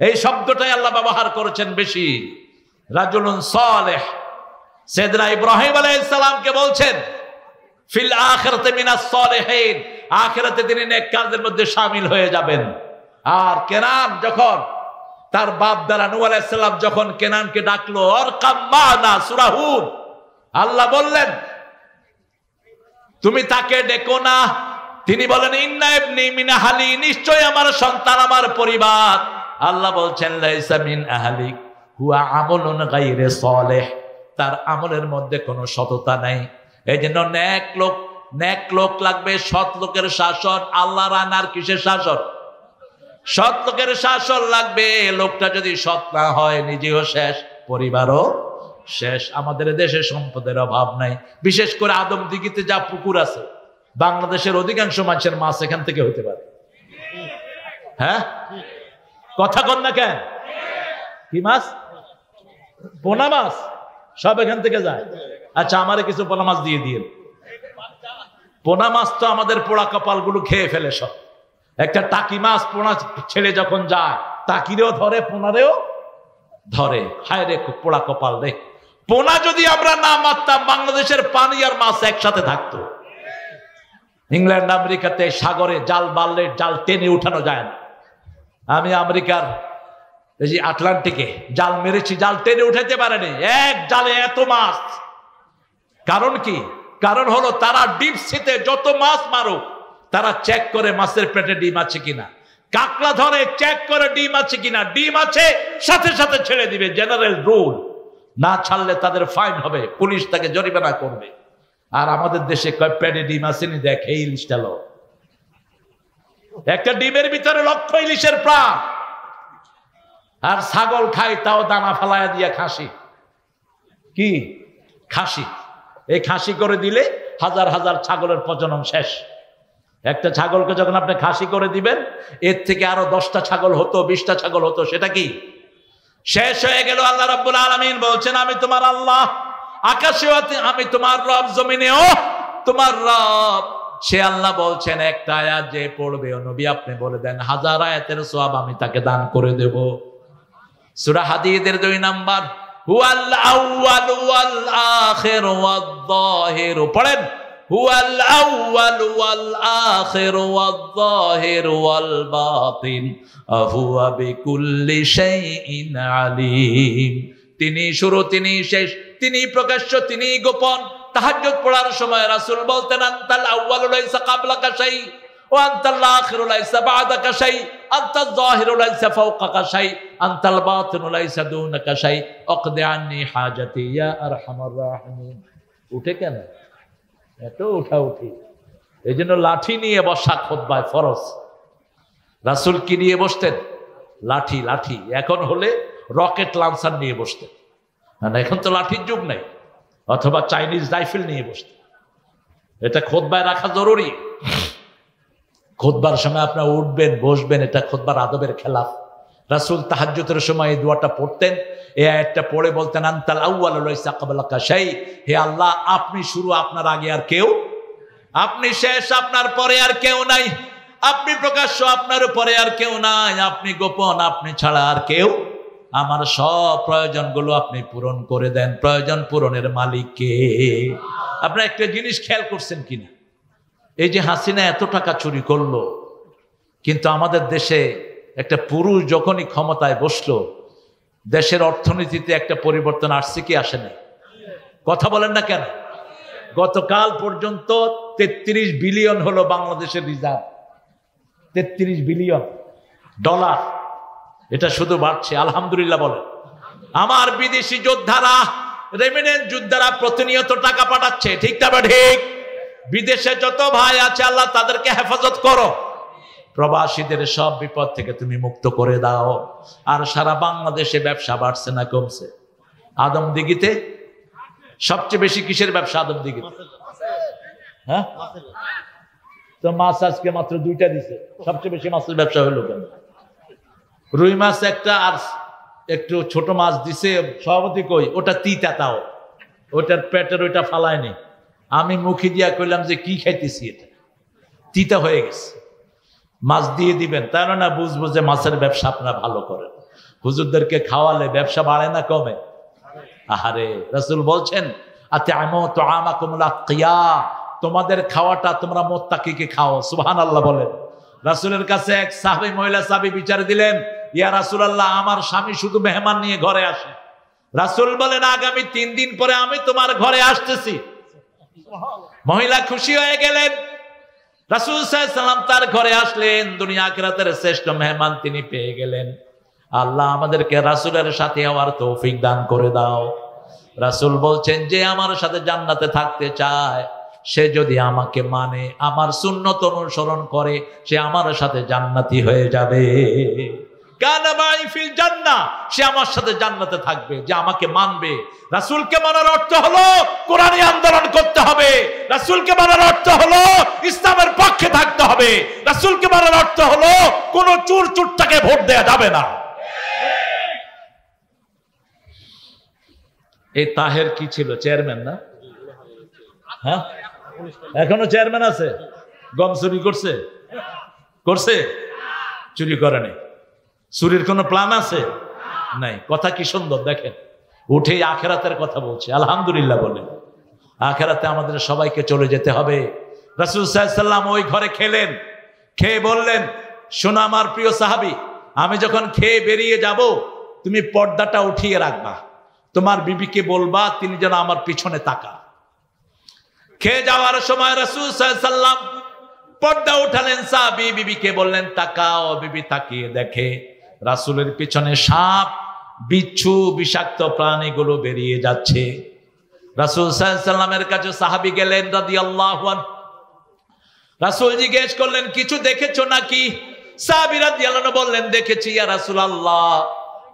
এই শব্দটাই আল্লাহ ব্যবহার করেছেন বেশি, রাজুলুন সালেহ। সাইয়েদনা ইব্রাহিম আলাইহিস সালামকে বলছেন ফিল আখিরাতি মিনাস সালিহিন, আখিরাতে তিনি নেককারদের মধ্যে শামিল হয়ে যাবেন। আর কেনান যখন তার বাপ দ্বারা নূহ আলাইহিস সালাম যখন কেনানকে ডাকলো, অরকাম মানা, সূরা হুদ, আল্লাহ বললেন তুমি তাকে ডেকো না। তিনি বলেন ইন্না ইবনি মিন আহলি, নিশ্চয় আমার সন্তান, আমার পরিবার। আল্লাহ বলছেন লাইসা মিন আহলিক হুয়া আমলুন গায়রে সালেহ, তার আমলের মধ্যে কোনো সততা নাই। এই জন্য নেক লোক লাগবে, সৎ লোকের শাসন। আল্লাহর আনার কিসের শাসন? সৎ লোকের শাসন লাগবে। লোকটা যদি সৎ না হয় নিজেও শেষ, পরিবারও শেষ। আমাদের দেশে সম্পদের অভাব নাই, বিশেষ করে আদমদিঘিতে যা পুকুর আছে, বাংলাদেশের অধিকাংশ মানুষের মাছ এখান থেকে হতে পারে। হ্যাঁ, কথা কন না কেন? কি মাছ? পোনা মাছ সব এখান থেকে যায়। আচ্ছা, আমারে কিছু পোনা মাছ দিয়ে দিয়ে। পোনা মাছ তো আমাদের পোড়া কপালগুলো খেয়ে ফেলে সব। একটা টাকি মাছ পোনা ছেড়ে যখন যায়, টাকিরেও ধরে, পোনারেও ধরে। হায় রে, পোড়া কপাল রে। পোনা যদি আমরা না মারতাম, বাংলাদেশের পানি আর মাছ একসাথে থাকতো। ইংল্যান্ড আমেরিকাতে সাগরে জাল বাড়লে জাল টেনে উঠানো যায় না। আমি আমেরিকার এই যে আটলান্টিকে জাল মেরেছি, জাল টেনে উঠাতে পারেনি, এক জালে এত মাছ। কারণ কি? কারণ হলো তারা ডিপ সিতে যত মাছ মারুক, তারা চেক করে মাছের পেটে ডিম আছে কিনা। কাঁকড়া ধরে চেক করে ডিম আছে কিনা, ডিম আছে সাথে সাথে ছেড়ে দিবে, জেনারেল রুল। না ছাড়লে তাদের ফাইন হবে, পুলিশ তাকে জরিমানা করবে। আর আমাদের দেশে কয় পেটে ডিম আসেনি, দেখ এই ইলিশটা লো। একটা ডিমের ভিতরে লক্ষ ইলিশের প্রাণ। আর ছাগল খায়, তাও দানা ফালায়া দিয়া খাসি। কি খাসি? এই খাসি করে দিলে হাজার হাজার ছাগলের প্রজনন শেষ। একটা ছাগলকে যখন আপনি খাসি করে দিবেন, এর থেকে আরো 10টা ছাগল হতো, 20টা ছাগল হতো, সেটা কি শেষ হয়ে গেল। আল্লাহ রাব্বুল আলামিন বলছেন আমি তোমার আল্লাহ, আকাশেও আমি তোমার রব, জমিনেও তোমার রব। সে আল্লাহ বলছেন একটা আয়াত যে পড়বে, ও নবী আপনি বলে দেন, 1000 আয়াতের সওয়াব আমি তাকে দান করে দেব। সূরা হাদীদের 2 নাম্বার, হুয়াল আউয়াল ওয়াল আখির ওয়াদ যাহির। পড়েন, হুয়াল আউয়াল ওয়াল আখির ওয়াদ যাহির ওয়াল বাতিন হুয়া বিকুল্লি শাইইন আলিম। তিনি শুরু, তিনি শেষ, তিনি প্রকাশ্য, তিনি গোপন। তাহাজ্জুদ পড়ার সময় রাসূল বলতেন আনতাল আউয়ালু লাইসা ক্বাবলাকা শাই ওয়া আনতাল আখিরু লাইসা বা'দাকা শাই, আনতাল যাহিরু লাইসা ফাওকাকা শাই, আনতাল বাতিনু লাইসা দুনাকা শাই, আকদি আন্নি হাজাতি ইয়া আরহামার রাহিমিন। উঠে কেন এত উঠি? এই জন্য লাঠি নিয়ে বসা খুতবায় ফরজ। রাসূল কি নিয়ে বসতেন? লাঠি। লাঠি এখন হলে রকেট লঞ্চার নিয়ে বসতেন, না এখন তো লাঠির যুগ নাই। অথবা চাইনিজ রাইফেল নিয়ে বসতেন। এটা খুতবায় রাখা জরুরি। খুতবার সময় আপনারা উঠবেন, বসবেন, এটা খুতবার আদবের খেলাফ। রাসূল তাহাজ্জুদের সময় এই দোয়াটা পড়তেন। এই আয়াতটা পড়ে বলতেন আনতাল আউয়ালু লাইসা ক্বাবলাকা শাই, হে আল্লাহ আপনি শুরু, আপনার আগে আর কেউ, আপনি শেষ, আপনার পরে আর কেউ নাই। আপনি প্রকাশ্য, আপনার পরে আর কেউ নাই। আপনি গোপন, আপনি ছাড়া আর কেউ। আমার সব প্রয়োজনগুলো আপনি পূরণ করে দেন। প্রয়োজন পূরণের মালিক কে? আপনারা একটা জিনিস খেয়াল করছেন কিনা, এই যে হাসিনা এত টাকা চুরি করলো, কিন্তু আমাদের দেশে একটা পুরুষ যখনই ক্ষমতায় বসলো, দেশের অর্থনীতিতে একটা পরিবর্তন আসছে কি আসে নাই? কথা বলেন না কেন? গতকাল পর্যন্ত 33 বিলিয়ন হলো বাংলাদেশের রিজার্ভ। 33 billion dollar. এটা শুধু বাড়ছে, আলহামদুলিল্লাহ বলেন। আমার বিদেশি যোদ্ধারা, রেমিনেন্ট যোদ্ধারা প্রতিনিয়ত টাকা পাঠাচ্ছে, ঠিক না ঠিক? বিদেশে যত ভাই আছে আল্লাহ তাদেরকে হেফাজত করো। প্রবাসীদের সব বিপদ থেকে তুমি মুক্ত করে দাও। আর সারা বাংলাদেশে ব্যবসা বাড়ছে না কমছে? আদমদিঘিতে সবচেয়ে বেশি কিসের ব্যবসা? আদমদিঘিতে। হ্যাঁ, তো মাছ আজকে মাত্র 2টা দিছে, সবচেয়ে বেশি মাছের ব্যবসা হলো কেন? রুই মাছ একটা আর একটু ছোট মাছ দিছে, সভাপতি কই ওটা তিতা, তাও ওটার পেটের ওইটা ফালায়নি। আমি মুখে দিয়া কইলাম যে কি খাইতেছি, এটা তিতা হয়ে গেছে, মাছ দিয়ে দিবেন। তাই না বুঝবো যে মাছের ব্যবসা আপনারা ভালো করেন। হুজুরদেরকে খাওয়ালে ব্যবসা বাড়ে না কমে? আহারে, রাসূল বলছেন আতি'মু তু'আমাকুমুল আতকিয়া, তোমাদের খাওয়াটা তোমরা মুত্তাকিকে খাও। সুবহানাল্লাহ বলেন। রাসূলের কাছে এক সাহাবী, মহিলা সাহাবী বিচার দিলেন, ইয়া রাসূলুল্লাহ, আমার স্বামী শুধু মেহমান নিয়ে ঘরে আসে। রাসূল বলেন, আগামী 3 দিন পরে আমি তোমার ঘরে আসতেছি। মহিলা খুশি হয়ে গেলেন। রাসূল সাল্লাল্লাহু আলাইহি ওয়াসাল্লাম তার ঘরে আসলেন। দুনিয়া আখিরাতের শ্রেষ্ঠ মেহমান তিনি পেয়ে গেলেন। আল্লাহ আমাদেরকে রাসূলের সাথে হওয়ার তৌফিক দান করে দাও। রাসূল বলছেন, যে আমার সাথে জান্নাতে থাকতে চায়, সে যদি আমাকে মানে, আমার সুন্নত অনুসরণ করে, সে আমার সাথে জান্নাতি হয়ে যাবে। কানা মাই ফিল জান্নাহ, সে আমার সাথে জান্নাতে থাকবে। যে আমাকে মানবে, রাসূলকে মানার অর্থ হলো কোরআনী আন্দোলন করতে হবে। রাসূলকে মানার অর্থ হলো ইসলামের পক্ষে থাকতে হবে। রাসূলকে মানার অর্থ হলো কোন চুর চুরটাকে ভোট দেয়া যাবে না। এই তাহের কি ছিল? চেয়ারম্যান না? হ্যাঁ, এখনো চেয়ারম্যান আছে। গম চুরি করছে? করছে? চুরি করেনি। চুরির কোনো প্ল্যান আছে? নাই। কথা কি সুন্দর দেখেন, উঠে আখেরাতের কথা বলছে। আলহামদুলিল্লাহ বলেন। আখেরাতে আমাদের সবাইকে চলে যেতে হবে। রাসূল সাল্লাল্লাহু আলাইহি ওয়াসাল্লাম ওই ঘরে খেলেন, খেয়ে বললেন, শোনো আমার প্রিয় সাহাবী, আমি যখন খেয়ে বেরিয়ে যাব, তুমি পর্দাটা উঠিয়ে রাখবা। তোমার বিবিকে বলবা তিনি যেন আমার পিছনে তাকান। খেয়ে যাওয়ার সময় রাসূল সাল্লাল্লাহু আলাইহি ওয়াসাল্লাম পর্দা উঠালেন, সাহাবী বিবিকে বললেন তাকাও। বিবি তাকিয়ে দেখে রাসূলের পিছনে সাপ, বিচ্ছু, বিষাক্ত প্রাণীগুলো বেরিয়ে যাচ্ছে। রাসূল সাল্লাল্লাহু আলাইহি ওয়াসাল্লামের কাছে সাহাবী গেলেন রাদিয়াল্লাহু আনহু। রাসূল জিজ্ঞেস করলেন, কিছু দেখেছো নাকি? সাহাবী রাদিয়াল্লাহু আনহু বললেন, দেখেছি ইয়া রাসূলুল্লাহ,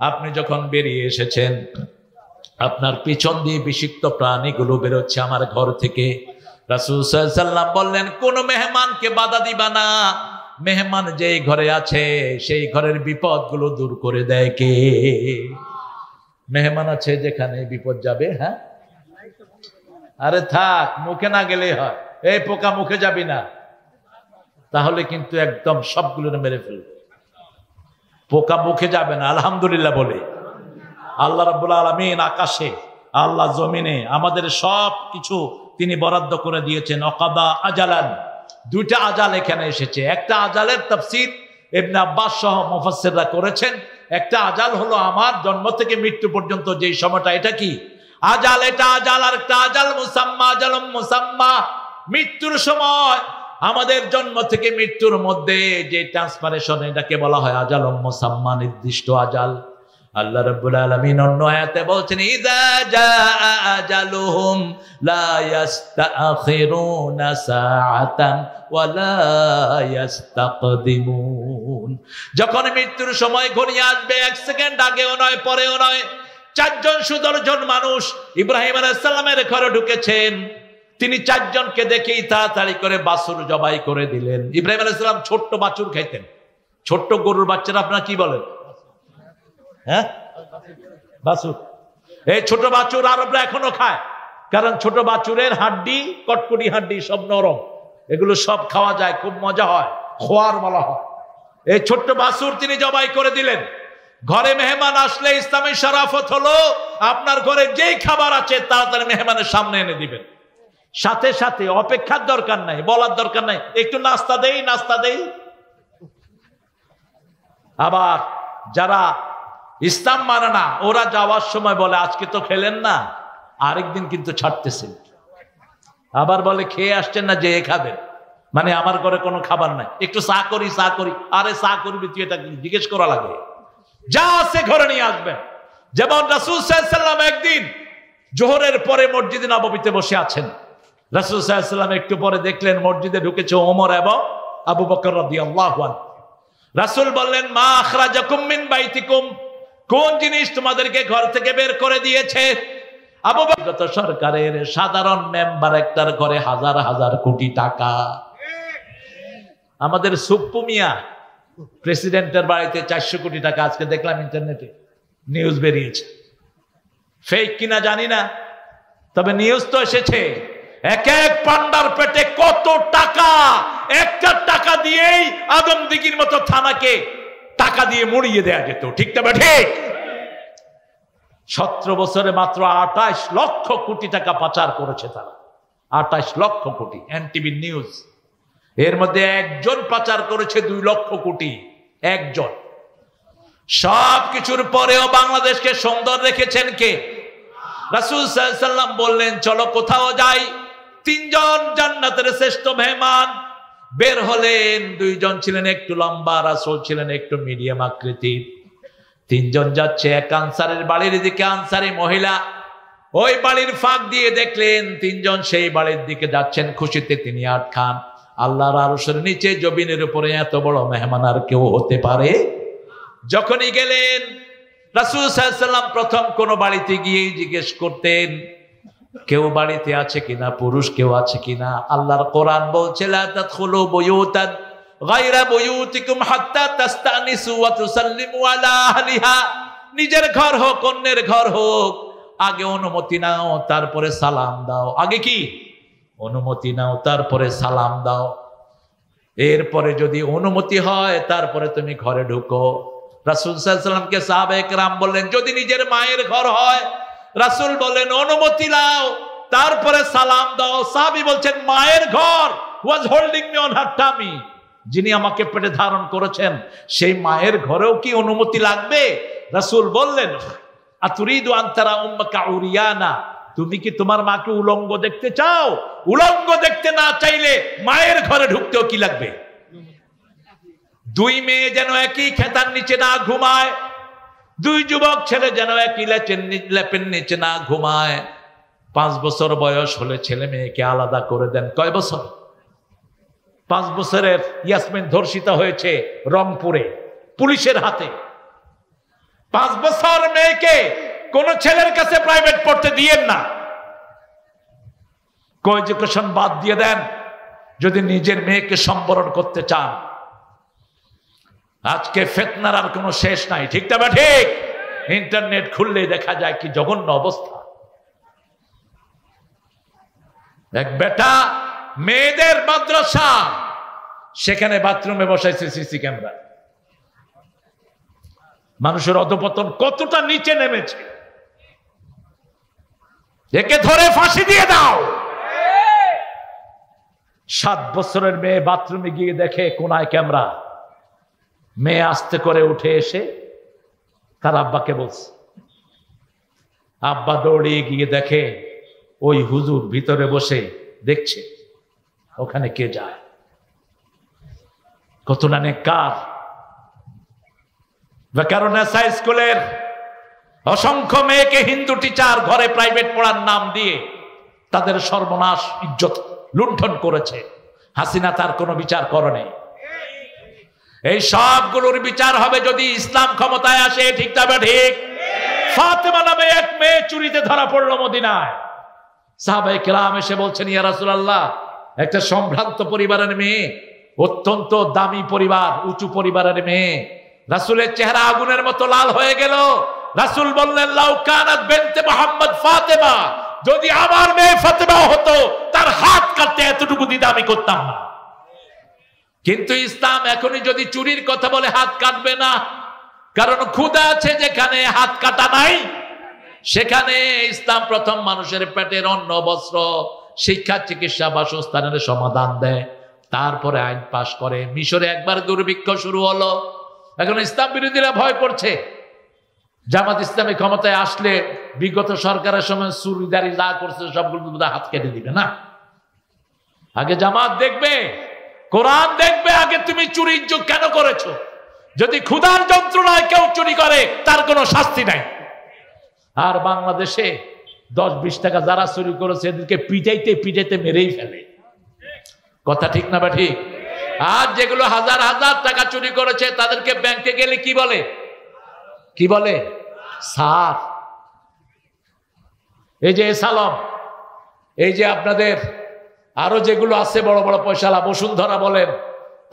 আপনি যখন বেরিয়ে এসেছেন, আপনার পিছন দিয়ে বিষাক্ত প্রাণীগুলো বেরোচ্ছে আমার ঘর থেকে। রাসূল সাল্লাল্লাহু আলাইহি ওয়াসাল্লাম বললেন, কোন মেহমানকে বাধা দিবা না। মেহমান যেই ঘরে আছে সেই ঘরের বিপদগুলো দূর করে দেয় কে? মেহমান আছে যেখানে, বিপদ যাবে। হ্যাঁ, আরে থাক, মুখে না গেলেই হয়। এই পোকা মুখে যাবি না, তাহলে কিন্তু একদম সবগুলো মেরে ফেলবে। পোকা মুখে যাবে না। আলহামদুলিল্লাহ বলে। আল্লাহ রাব্বুল আলামিন আকাশে, আল্লাহ জমিনে আমাদের সব কিছু তিনি বরাদ্দ করে দিয়েছেন। অকাদা আজালান, 2টা আজাল এখানে এসেছে। একটা আজালের তাফসীর ইবনে আব্বাস সহ মুফাসসিররা করেছেন। একটা আজাল হলো আমার জন্ম থেকে মৃত্যু পর্যন্ত যেই সময়টা, এটা কি আজাল, এটা আজাল। আর একটা আজাল মুসাম্মা, আজালুম মুসাম্মা, মৃত্যুর সময়, আমাদের জন্ম থেকে মৃত্যুর মধ্যে যে ট্রান্সফারেশন, এটাকে বলা হয় আজালুম মুসাম্মা, নির্দিষ্ট আজাল। আল্লাহ রাব্বুল আলামিন অন্য আয়াতে বলছেন, ইযা জাআ আজালুহুম লা ইস্তাখিরুনা সাআতান ওয়া লা ইস্তাকদিমুন। যখন মৃত্যুর সময় ঘনিয়ে আসবে, 1 সেকেন্ড আগেও নয় পরেও নয়। 4 জন সুদর্শন মানুষ ইব্রাহিম আলাইহিস সালামের ঘরে ঢুকেছেন। তিনি 4 জনকে দেখেই তাড়াতাড়ি করে বাছুর জবাই করে দিলেন। ইব্রাহিম আলাইহিস সালাম ছোট্ট বাছুর খাইতেন। ছোট্ট গরুর বাচ্চারা আপনারা কি বলেন? হ্যাঁ, বাছুর। এই ছোট বাছুর আরবরা এখনো খায়, কারণ ছোট বাছুরের হাড্ডি, কটকটি হাড্ডি সব নরম, এগুলো সব খাওয়া যায়, খুব মজা হয়, খোয়ার বলা হয়। এই ছোট্ট বাছুর তিনি জবাই করে দিলেন। ঘরে মেহমান আসলে ইসলামী শরাফত হলো আপনার ঘরে যেই খাবার আছে তাড়াতাড়ি মেহমানের সামনে এনে দিবেন। সাথে সাথে অপেক্ষার দরকার নাই, বলার দরকার নাই একটু নাস্তা দেই, নাস্তা দেই। আবার যারা ইসলাম মানে না, ওরা যাওয়ার সময় বলে আজকে তো খেলেন না, আরেকদিন কিন্তু ছাড়তেছেন। আবার বলে খেয়ে আসছেন না, যে খাবেন, মানে আমার ঘরে কোনো খাবার নাই, একটু চা করি, চা করি। আরে চা করবি তুই, এটা জিজ্ঞেস করা লাগে? যা আছে ঘরে নিয়ে আসবেন। যেমন রাসূল সাল্লাল্লাহু আলাইহি ওয়াসাল্লাম একদিন জোহরের পরে মসজিদে নববীতে বসে আছেন। রাসূল সাল্লাল্লাহু আলাইহি ওয়াসাল্লাম একটু পরে দেখলেন মসজিদে ঢুকেছে ওমর এবং আবু বকর রাদিয়াল্লাহু আনহু। রাসূল বললেন, মা আখরাজাকুম মিন বাইতিকুম, কোন জিনিস তোমাদেরকে ঘর থেকে বের করে দিয়েছে? আবু বকর সরকারের সাধারণ মেম্বার একটার ঘরে হাজার হাজার কোটি টাকা। আমাদের সুপ্পু মিয়া প্রেসিডেন্টের বাড়িতে 400 কোটি টাকা, আজকে দেখলাম ইন্টারনেটে নিউজ বেরিয়েছে, ফেক কিনা জানি না, তবে নিউজ তো এসেছে। এক এক পান্ডার পেটে কত টাকা, একটা টাকা দিয়েই আদমদিঘির মতো থানাকে টাকা দিয়ে মুড়িয়ে দেয়া যেত, ঠিক না ঠিক? 17 বছরে মাত্র 28 লক্ষ কোটি টাকা পাচার করেছে তারা, 28 লক্ষ কোটি। এনটিভি নিউজ, এর মধ্যে একজন পাচার করেছে 2 লক্ষ কোটি, একজন। সব কিছুর পরেও বাংলাদেশকে সুন্দর রেখেছেন কে? রাসূল সাল্লাল্লাহু আলাইহি ওয়াসাল্লাম বললেন, চলো কোথাও যাই। 3 জন জান্নাতের শ্রেষ্ঠ মেহমান বের হলেন। 2 জন ছিলেন একটু লম্বা, রাসূল ছিলেন একটু মিডিয়াম আকৃতির। 3 জন যাচ্ছে এক আনসারের বাড়ির দিকে, আনসারী মহিলা। ওই বাড়ির ফাঁক দিয়ে দেখলেন 3 জন সেই বাড়ির দিকে যাচ্ছেন, খুশিতে তিনি আট খান। আল্লাহর আরশের নিচে জমিনের উপরে এত বড় মেহমান আর কেউ হতে পারে? যখনই গেলেন রাসূল সাল্লাল্লাহু আলাইহি ওয়াসাল্লাম প্রথম কোন বাড়িতে গিয়েই জিজ্ঞেস করতেন, কেউ বাড়িতে আছে কিনা, পুরুষ কেউ আছে কিনা। আল্লাহর কোরআন বলছে, লা তাদখুলু বুয়ুতান গায়রা বুয়ুতিকুম হাত্তা তাস্তানিসু ওয়া তুসাল্লিমু আলা আহলিহা। নিজের ঘর হোক অন্যের ঘর হোক, আগে অনুমতি নাও তারপরে সালাম দাও। আগে কি? অনুমতি নাও তারপরে সালাম দাও। এরপরে যদি অনুমতি হয় তারপরে তুমি ঘরে ঢুকো। রাসূল সাল্লাল্লাহু আলাইহি ওয়াসাল্লামকে সাহাবায়ে কেরাম বললেন, যদি নিজের মায়ের ঘর হয়, রাসূল বলেন অনুমতি নাও তারপরে সালাম দাও। সাহাবী বলছেন, মায়ের ঘর, was holding me on her tummy, যিনি আমাকে পেটে ধারণ করেছেন সেই মায়ের ঘরেও কি অনুমতি লাগবে? রাসূল বললেন, আতুরিদু আন তারা উম্মাকা উরিয়ানা, তুমি কি তোমার মাকে উলঙ্গ দেখতে চাও? উলঙ্গ দেখতে না চাইলে মায়ের ঘরে ঢুকতেও কি লাগবে? 2 মেয়ে যেন একই খেতার নিচে না ঘুমায়, 2 যুবক ছেলে যেন একই লেপের নিচে না ঘুমায়। 5 বছর বয়স হলে ছেলে মেয়েকে আলাদা করে দেন। কয় বছর? 5 বছরের ইয়াসমিন ধর্ষিতা হয়েছে রংপুরে পুলিশের হাতে। 5 বছর মেয়েকে কোন ছেলের কাছে প্রাইভেট পড়তে দিয়েন না, কো এডুকেশন বাদ দিয়ে দেন যদি নিজের মেয়েকে সম্বরণ করতে চান। আজকে ফিতনার আর কোনো শেষ নাই, ঠিক না বা ঠিক? ইন্টারনেট খুললে দেখা যায় কি জঘন্য অবস্থা। এক বেটা মেয়েদের মাদ্রাসা, সেখানে বাথরুমে বসাইছে সিসি ক্যামেরা। মানুষের অধপতন কতটা নিচে নেমেছে, একে ধরে ফাঁসি দিয়ে দাও। 7 বছরের মেয়ে বাথরুমে গিয়ে দেখে কোনায় ক্যামেরা। মেয়ে আস্তে করে উঠে এসে তার আব্বাকে বলছে। আব্বা দৌড়িয়ে গিয়ে দেখে ওই হুজুর ভিতরে বসে দেখছে ওখানে কে যায়। কত না নেককার। বেকারুন্নেসা স্কুলের অসংখ্য মেয়েকে হিন্দু টিচার ঘরে প্রাইভেট পড়ার নাম দিয়ে তাদের সর্বনাশ, ইজ্জত লুণ্ঠন করেছে। হাসিনা তার কোনো বিচার করেনি। এই সবগুলোর বিচার হবে যদি ইসলাম ক্ষমতায় আসে, ঠিক তবে ঠিক। ফাতেমা নামে এক মেয়ে চুরিতে ধরা পড়লো মদিনায়। সাহাবায়ে কেরাম এসে বলছেন, ইয়া রাসূলুল্লাহ, একটা সম্ভ্রান্ত পরিবারের মেয়ে, অত্যন্ত দামি পরিবার, উঁচু পরিবারের মেয়ে। রাসূলের চেহারা আগুনের মতো লাল হয়ে গেল। রাসূল বললেন, লাউ কানাত বিনতে মুহাম্মদ ফাতেমা, যদি আমার মেয়ে ফাতেমা হতো তার হাত কাটতে এতটুকু দিতে আমি করতাম না। কিন্তু ইসলাম এখনই যদি চুরির কথা বলে হাত কাটবে না, কারণ ক্ষুধা আছে যেখানে হাত কাটা নাই, সেখানে ইসলাম প্রথম মানুষের পেটের অন্ন, বস্ত্র, শিক্ষা, চিকিৎসা, বাসস্থানের সমাধান দেয়, তারপরে আইন পাশ করে। মিশরে একবার দুর্ভিক্ষ শুরু হলো, এখন ইসলাম বিরোধীরা ভয় করছে জামাত ইসলামী ক্ষমতায় আসলে বিগত সরকারের সময় চুরিদারি যা করছে সবগুলো হাত কেটে দিবে না। আগে জামাত দেখবে, কোরআন দেখবে, আগে তুমি চুরির যোগ কেন করেছো। যদি ক্ষুধার যন্ত্রণায় কেউ চুরি করে তার কোনো শাস্তি নাই। আর বাংলাদেশে 10-20 টাকা যারা চুরি করেছে এদেরকে পিটাইতে পিটাইতে মেরেই ফেলে। কথা ঠিক না বা ঠিক? আর যেগুলো হাজার হাজার টাকা চুরি করেছে তাদেরকে ব্যাংকে গেলে কি বলে? কি বলে? স্যার। এই যে এসালম, এই যে আপনাদের আরো যেগুলো আছে বড় বড় পয়সালা, বসুন্ধরা বলেন,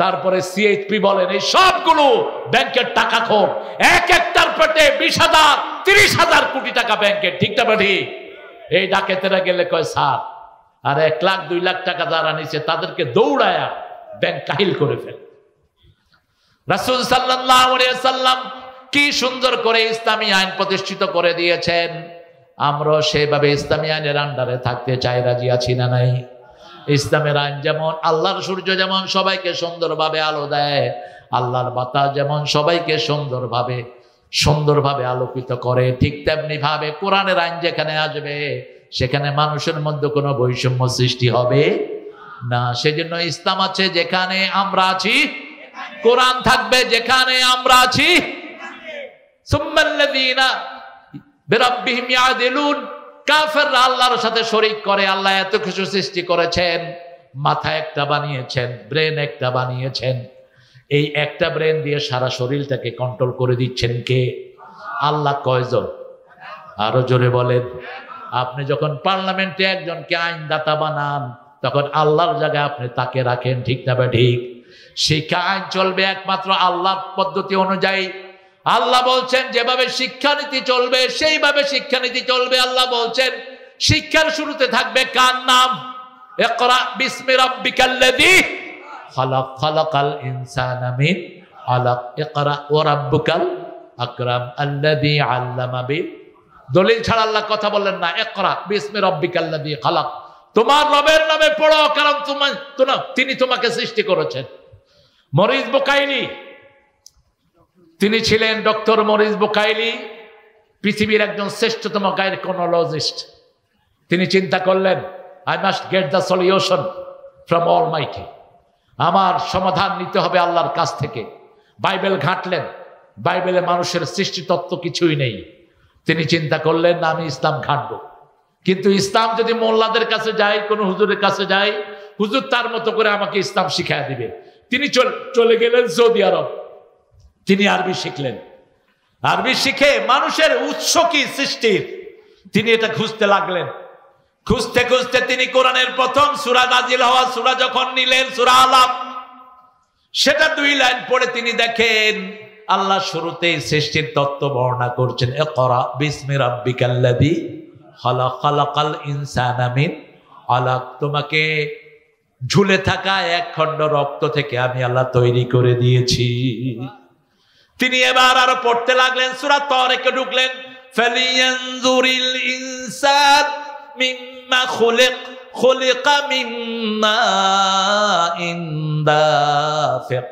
তারপরে সিএইচপি বলেন, এই সবগুলো ব্যাংকের টাকা খোর। এক একটার পেটে 20,000 30,000 কোটি টাকা ব্যাংকের, ঠিক না ঠিক? এই ডাকাতেরা গেলে কয় স্যার, আর 1 লাখ 2 লাখ টাকা যারা নিচে তাদেরকে দৌড়ায়া ব্যাংক কাহিল করে ফেলে। রাসূল সাল্লাল্লাহু আলাইহি ওয়াসাল্লাম কি সুন্দর করে ইসলামী আইন প্রতিষ্ঠিত করে দিয়েছেন। আমরা সেভাবে ইসলামী আইনের আন্ডারে থাকতে চাই, রাজি আছি না নাই? ইসলামের আইন যেমন, আল্লাহর সূর্য যেমন সবাইকে সুন্দরভাবে আলো দেয়, আল্লাহর বাতাস যেমন সবাইকে সুন্দরভাবে আলোকিত করে, ঠিক তেমনি ভাবে কোরআনের আইন যেখানে আসবে সেখানে মানুষের মধ্যে কোনো বৈষম্য সৃষ্টি হবে না। সেজন্য ইসলাম আছে যেখানে আমরা আছি, কোরআন থাকবে যেখানে আমরা আছি। সুম্মাল্লাযীনা বিরাব্বিহিম ইয়াদিলুন, কাফেররা আল্লাহর সাথে শরীক করে। আল্লাহ এত কিছু সৃষ্টি করেছেন, মাথা একটা বানিয়েছেন, ব্রেন একটা বানিয়েছেন, এই একটা ব্রেন দিয়ে সারা শরীরটাকে কন্ট্রোল করে দিচ্ছেন কে? আল্লাহ। কয়জন? আরো জোরে বলেন। আপনি যখন পার্লামেন্টে একজনকে আইনদাতা বানান তখন আল্লাহর জায়গায় আপনি তাকে রাখেন, ঠিক না ঠিক? শিক্ষা আইন চলবে একমাত্র আল্লাহর পদ্ধতি অনুযায়ী। আল্লাহ বলছেন যেভাবে শিক্ষানীতি চলবে সেইভাবে শিক্ষানীতি চলবে। আল্লাহ বলছেন শিক্ষার শুরুতে থাকবে কার নাম? ইকরা বিসমি রাব্বিকাল্লাযী খালাক, খালাকাল ইনসানা মিন আলাক, ইকরা ওয়া রাব্বুকাল আকরাম আল্লাযী আল্লামা বিল। দলিল ছাড়া আল্লাহ কথা বললেন না। ইকরা বিসমি রাব্বিকাল্লাযী খালাক, তোমার রবের নামে পড়ো, কারণ তিনি তোমাকে সৃষ্টি করেছেন। মরিস বুকাইলি, তিনি ছিলেন ডক্টর মরিস বুকাইলি, পৃথিবীর একজন শ্রেষ্ঠতম গাইনোকোলজিস্ট। তিনি চিন্তা করলেন, I must get the solution from Almighty, আমার সমাধান নিতে হবে আল্লাহর কাছ থেকে। বাইবেল ঘাঁটলেন, বাইবেলে মানুষের সৃষ্টি তত্ত্ব কিছুই নেই। তিনি চিন্তা করলেন না, আমি ইসলাম ঘাঁটবো। কিন্তু ইসলাম যদি মোল্লাদের কাছে যাই, কোন হুজুরের কাছে যাই, হুজুর তার মতো করে আমাকে ইসলাম শিখায় দিবে। তিনি চলে গেলেন সৌদি আরব। তিনি আরবি শিখলেন। আরবি শিখে মানুষের উৎস কি সৃষ্টির, তিনি এটা খুঁজতে লাগলেন। খুঁজতে খুঁজতে তিনি কোরআনের প্রথম সূরা নাজিল হওয়া সূরা যখন নিলেন, সূরা আলাপ, সেটা 2 লাইন পড়ে তিনি দেখেন আল্লাহ শুরুতেই সৃষ্টির তত্ত্ব বর্ণনা করছেন। ইকরা বিসমি রাব্বিকাল্লাযী খালাক, খালাকাল ইনসানা মিন আলাক, তোমাকে ঝুলে থাকা এক খণ্ড রক্ত থেকে আমি আল্লাহ তৈরি করে দিয়েছি। তিনি এবার আরো পড়তে লাগলেন, সূরা তারিকে ঢুকলেন। ফালিয়ানজুরিল ইনসান মিম্মা খুলিক, খুলিকা মিম্মা ইনদাফিক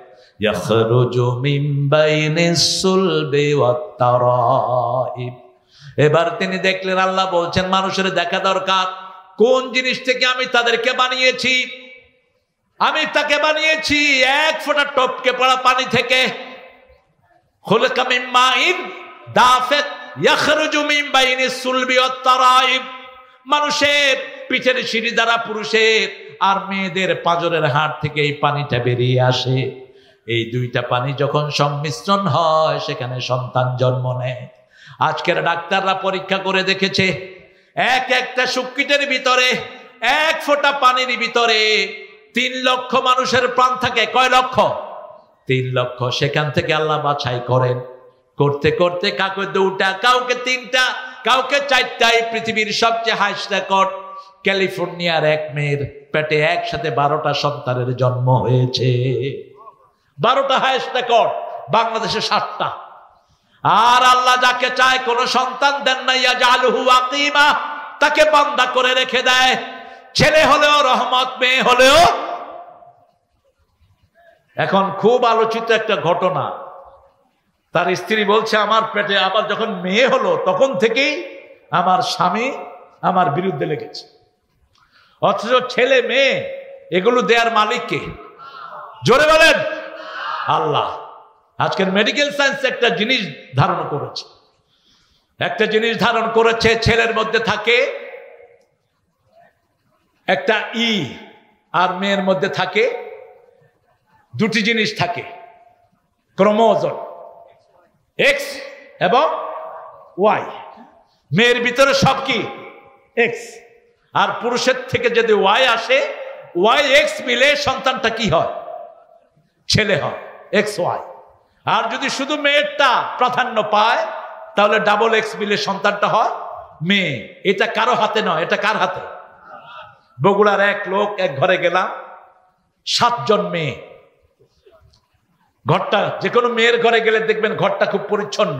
ইয়াখরুজু মিন বাইনিস সুলবি ওয়াত তারাইব। এবার তিনি দেখলেন আল্লাহ বলছেন মানুষের দেখা দরকার কোন জিনিস থেকে আমি তাদেরকে বানিয়েছি। আমি তাকে বানিয়েছি 1 ফোঁটা টপকে পড়া পানি থেকে। খুলিকা মিন মাইন দাফিক ইয়াখরুজু মিন বাইনিস সুলবি ওয়াত তারাইব। মানুষের পিঠের সিঁড়ি দ্বারা পুরুষের আর মেয়েদের পাঁজরের হাড় থেকে এই পানিটা বেরিয়ে আসে। এই 2টা পানি যখন সংমিশ্রণ হয় সেখানে সন্তান জন্ম নেয়। আজকের ডাক্তাররা পরীক্ষা করে দেখেছে, একটা শুক্রিটের ভিতরে 1 ফোঁটা পানির ভিতরে 3 লক্ষ মানুষের প্রাণ থাকে। কয় লক্ষ? 3 লক্ষ। সেখান থেকে আল্লাহ বাছাই করেন, করতে করতে কাউকে 2টা, কাউকে 3টা, কাউকে 4টা। পৃথিবীর সবচেয়ে হাইস্ট রেকর্ড ক্যালিফোর্নিয়ার এক মেয়ের পেটে একসাথে 12টা সন্তানের জন্ম হয়েছে। 12টা হাইস্ট রেকর্ড, বাংলাদেশে 7টা। আর আল্লাহ যাকে চায় কোন সন্তান দেন না, ইয়াজআলুহু আকিমা, তাকে বান্দা করে রেখে দেয়। ছেলে হলেও রহমত, মেয়ে হলেও। এখন খুব আলোচিত একটা ঘটনা, তার স্ত্রী বলছে আমার পেটে আবার যখন মেয়ে হলো তখন থেকেই আমার স্বামী আমার বিরুদ্ধে লেগেছে। অথচ ছেলে মেয়ে এগুলো দেয়ার মালিক কে? জোরে বলেন আল্লাহ। আজকের মেডিকেল সায়েন্স একটা জিনিস ধারণ করেছে, ছেলের মধ্যে থাকে একটা ই আর মেয়ের মধ্যে থাকে দুটি জিনিস থাকে, ক্রোমোজোম এক্স এবং ওয়াই। মেয়ের ভিতরে সব কি এক্স, আর পুরুষের থেকে যদি ওয়াই আসে, ওয়াই এক্স মিলে সন্তানটা কি হয়? ছেলে হয়, এক্স ওয়াই। আর যদি শুধু মেয়েরটা প্রাধান্য পায়, তাহলে ডাবল এক্স মিলে সন্তানটা হয় মেয়ে। এটা কারো হাতে নয়, এটা কার হাতে? বগুড়ার এক লোক, এক ঘরে গেলাম, 7 জন মেয়ে। ঘরটা, যে কোনো মেয়ের ঘরে গেলে দেখবেন ঘরটা খুব পরিচ্ছন্ন,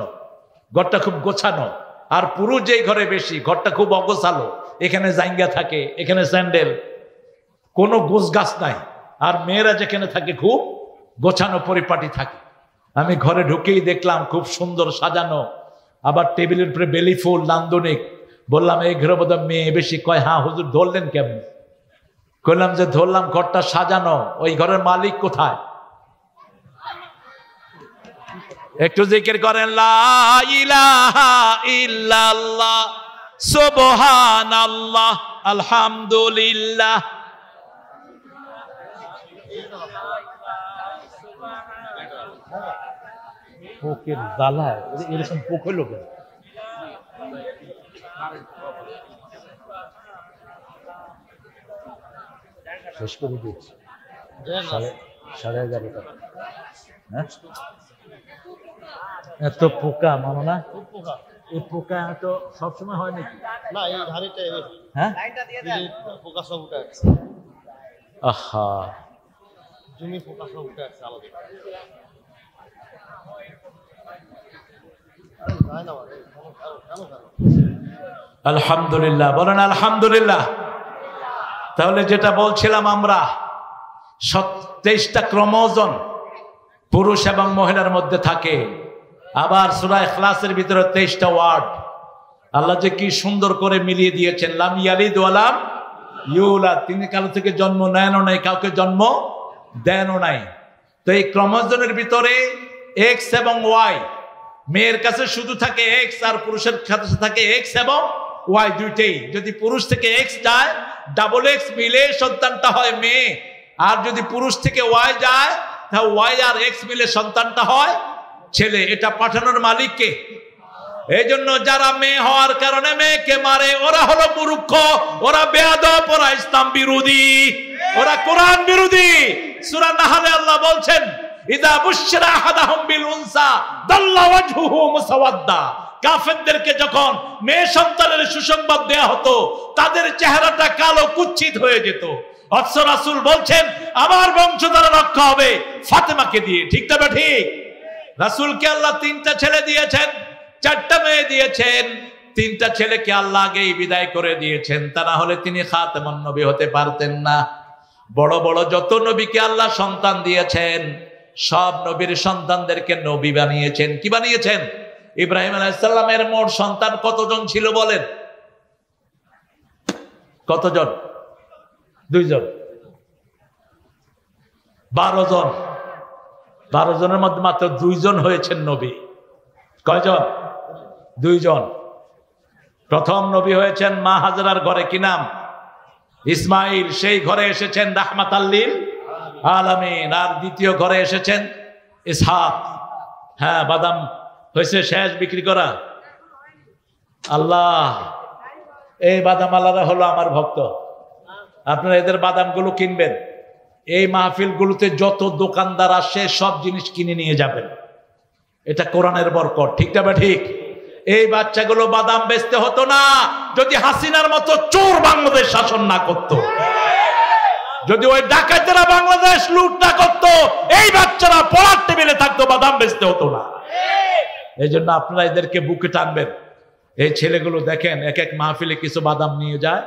ঘরটা খুব গোছানো। আর পুরুষ যেই ঘরে বেশি, ঘরটা খুব অগোছালো, এখানে জাইঙ্গা থাকে, এখানে স্যান্ডেল, কোনো গোছগাছ নাই। আর মেয়েরা যেখানে থাকে খুব গোছানো পরিপাটি থাকে। আমি ঘরে ঢুকেই দেখলাম খুব সুন্দর সাজানো, আবার টেবিলের উপরে বেলি ফুল, নান্দনিক। বললাম এই ঘরে বোধহয় মেয়ে বেশি। কয় হ্যাঁ হুজুর, ধরলেন কেমন? বললাম যে ধরলাম, ঘরটা সাজানো। ওই ঘরের মালিক কোথায়? একটু জিকির করেন, লা ইলাহা ইল্লাল্লাহ সুবহানাল্লাহ আলহামদুলিল্লাহ। পোকের জ্বালায় এরকম পোক হইল কেন? শেষ করে দিচ্ছি 11:30। হ্যাঁ, এত পোকা মানো না? এই পোকা তো সবসময় হয় নাকি? না, এই ধারেটা হ্যাঁ, পোকা সব উঠে আসছে। আহা, জমি পোকা সব উঠে আসছে আলাদা। আলহামদুলিল্লাহ বলেন, আলহামদুলিল্লাহ। তাহলে যেটা বলছিলাম আমরা, 23টা ক্রোমোজোম পুরুষ এবং মহিলার মধ্যে থাকে। আবার সূরা ইখলাসের ভিতরে 23টা ওয়ার্ড আল্লাহ যে কি সুন্দর করে মিলিয়ে দিয়েছেন। লাম ইয়ালিদ ওয়া লাম ইউলাদ, তিনি কারো থেকে জন্ম নেনও নাই, কাউকে জন্ম দেনও নাই। তো এই ক্রোমোজোমের ভিতরে এক্স এবং ওয়াই, মেয়ের কাছে শুধু থাকে এক্স, আর পুরুষের কাছে থাকে এক্স এবং ওয়াই দুইটাই। যদি পুরুষ থেকে এক্স যায়, ডাবল এক্স মিলে সন্তানটা হয় মেয়ে। আর যদি পুরুষ থেকে ওয়াই যায়, তাহলে ওয়াই আর এক্স মিলে সন্তানটা হয় ছেলে। এটা পাঠানোর মালিককে। এই জন্য যারা মেয়ে হওয়ার কারণে মেয়েকে মারে, ওরা হলো মূর্খ, ওরা বেয়াদব, ওরা ইসলাম বিরোধী, ওরা কোরআন বিরোধী। সূরা নাহলে আল্লাহ বলছেন, ইদা বুশরা আহাদাহুম বিল উনসা দাল্লা ওয়াজহুহু মুসাওয়াদ্দা। কাফেরদেরকে যখন মেয়ে সন্তানের সুসংবাদ দেয়া হতো, তাদের চেহারাটা কালো কুচ্ছিত হয়ে যেত। অথচ রাসূল বলছেন, আমার বংশধর রক্ষা হবে ফাতেমাকে দিয়ে। ঠিক না ঠিক? রাসূলকে আল্লাহ 3টা ছেলে দিয়েছেন, 4টা মেয়ে দিয়েছেন। 3টা ছেলেকে আল্লাহ আগেই বিদায় করে দিয়েছেন, তা না হলে তিনি খাতেমুন নবী হতে পারতেন না। বড় বড় যত নবীকে আল্লাহ সন্তান দিয়েছেন, সব নবীর সন্তানদেরকে নবী বানিয়েছেন। কি বানিয়েছেন? ইব্রাহিম আলাইহিস সালামের মোট সন্তান কতজন ছিল বলেন? কতজন? 2 জন। 12 জন। 12 জনের মধ্যে মাত্র 2 জন হয়েছেন নবী। কয়জন? 2 জন। প্রথম নবী হয়েছেন মা হাজরার ঘরে, কি নাম? ইসমাইল। সেই ঘরে এসেছেন রাহমাতাল লিল আলামিন। আর দ্বিতীয় ঘরে এসেছেন ইসহাক। হ্যাঁ, বাদাম হয়েছে শেষ বিক্রি করা। আল্লাহ, এই বাদাম আল্লাহরা হলো আমার ভক্ত। আপনারা এদের বাদামগুলো কিনবেন। এই মাহফিলগুলোতে যত দোকানদার আসে সব জিনিস কিনে নিয়ে যাবেন। এটা কোরআনের বরকত। ঠিক না বা ঠিক? এই বাচ্চাগুলো বাদাম বেচতে হতো না যদি হাসিনার মতো চোর বাংলাদেশ শাসন না করত, যদি ওই ডাকাতেরা বাংলাদেশ লুট না করত, এই বাচ্চারা পড়ার টেবিলে থাকতো, বাদাম বেচতে হতো না। এই জন্য আপনারা এদেরকে বুকে টানবেন। এই ছেলেগুলো দেখেন, এক এক মাহফিলে কিছু বাদাম নিয়ে যায়,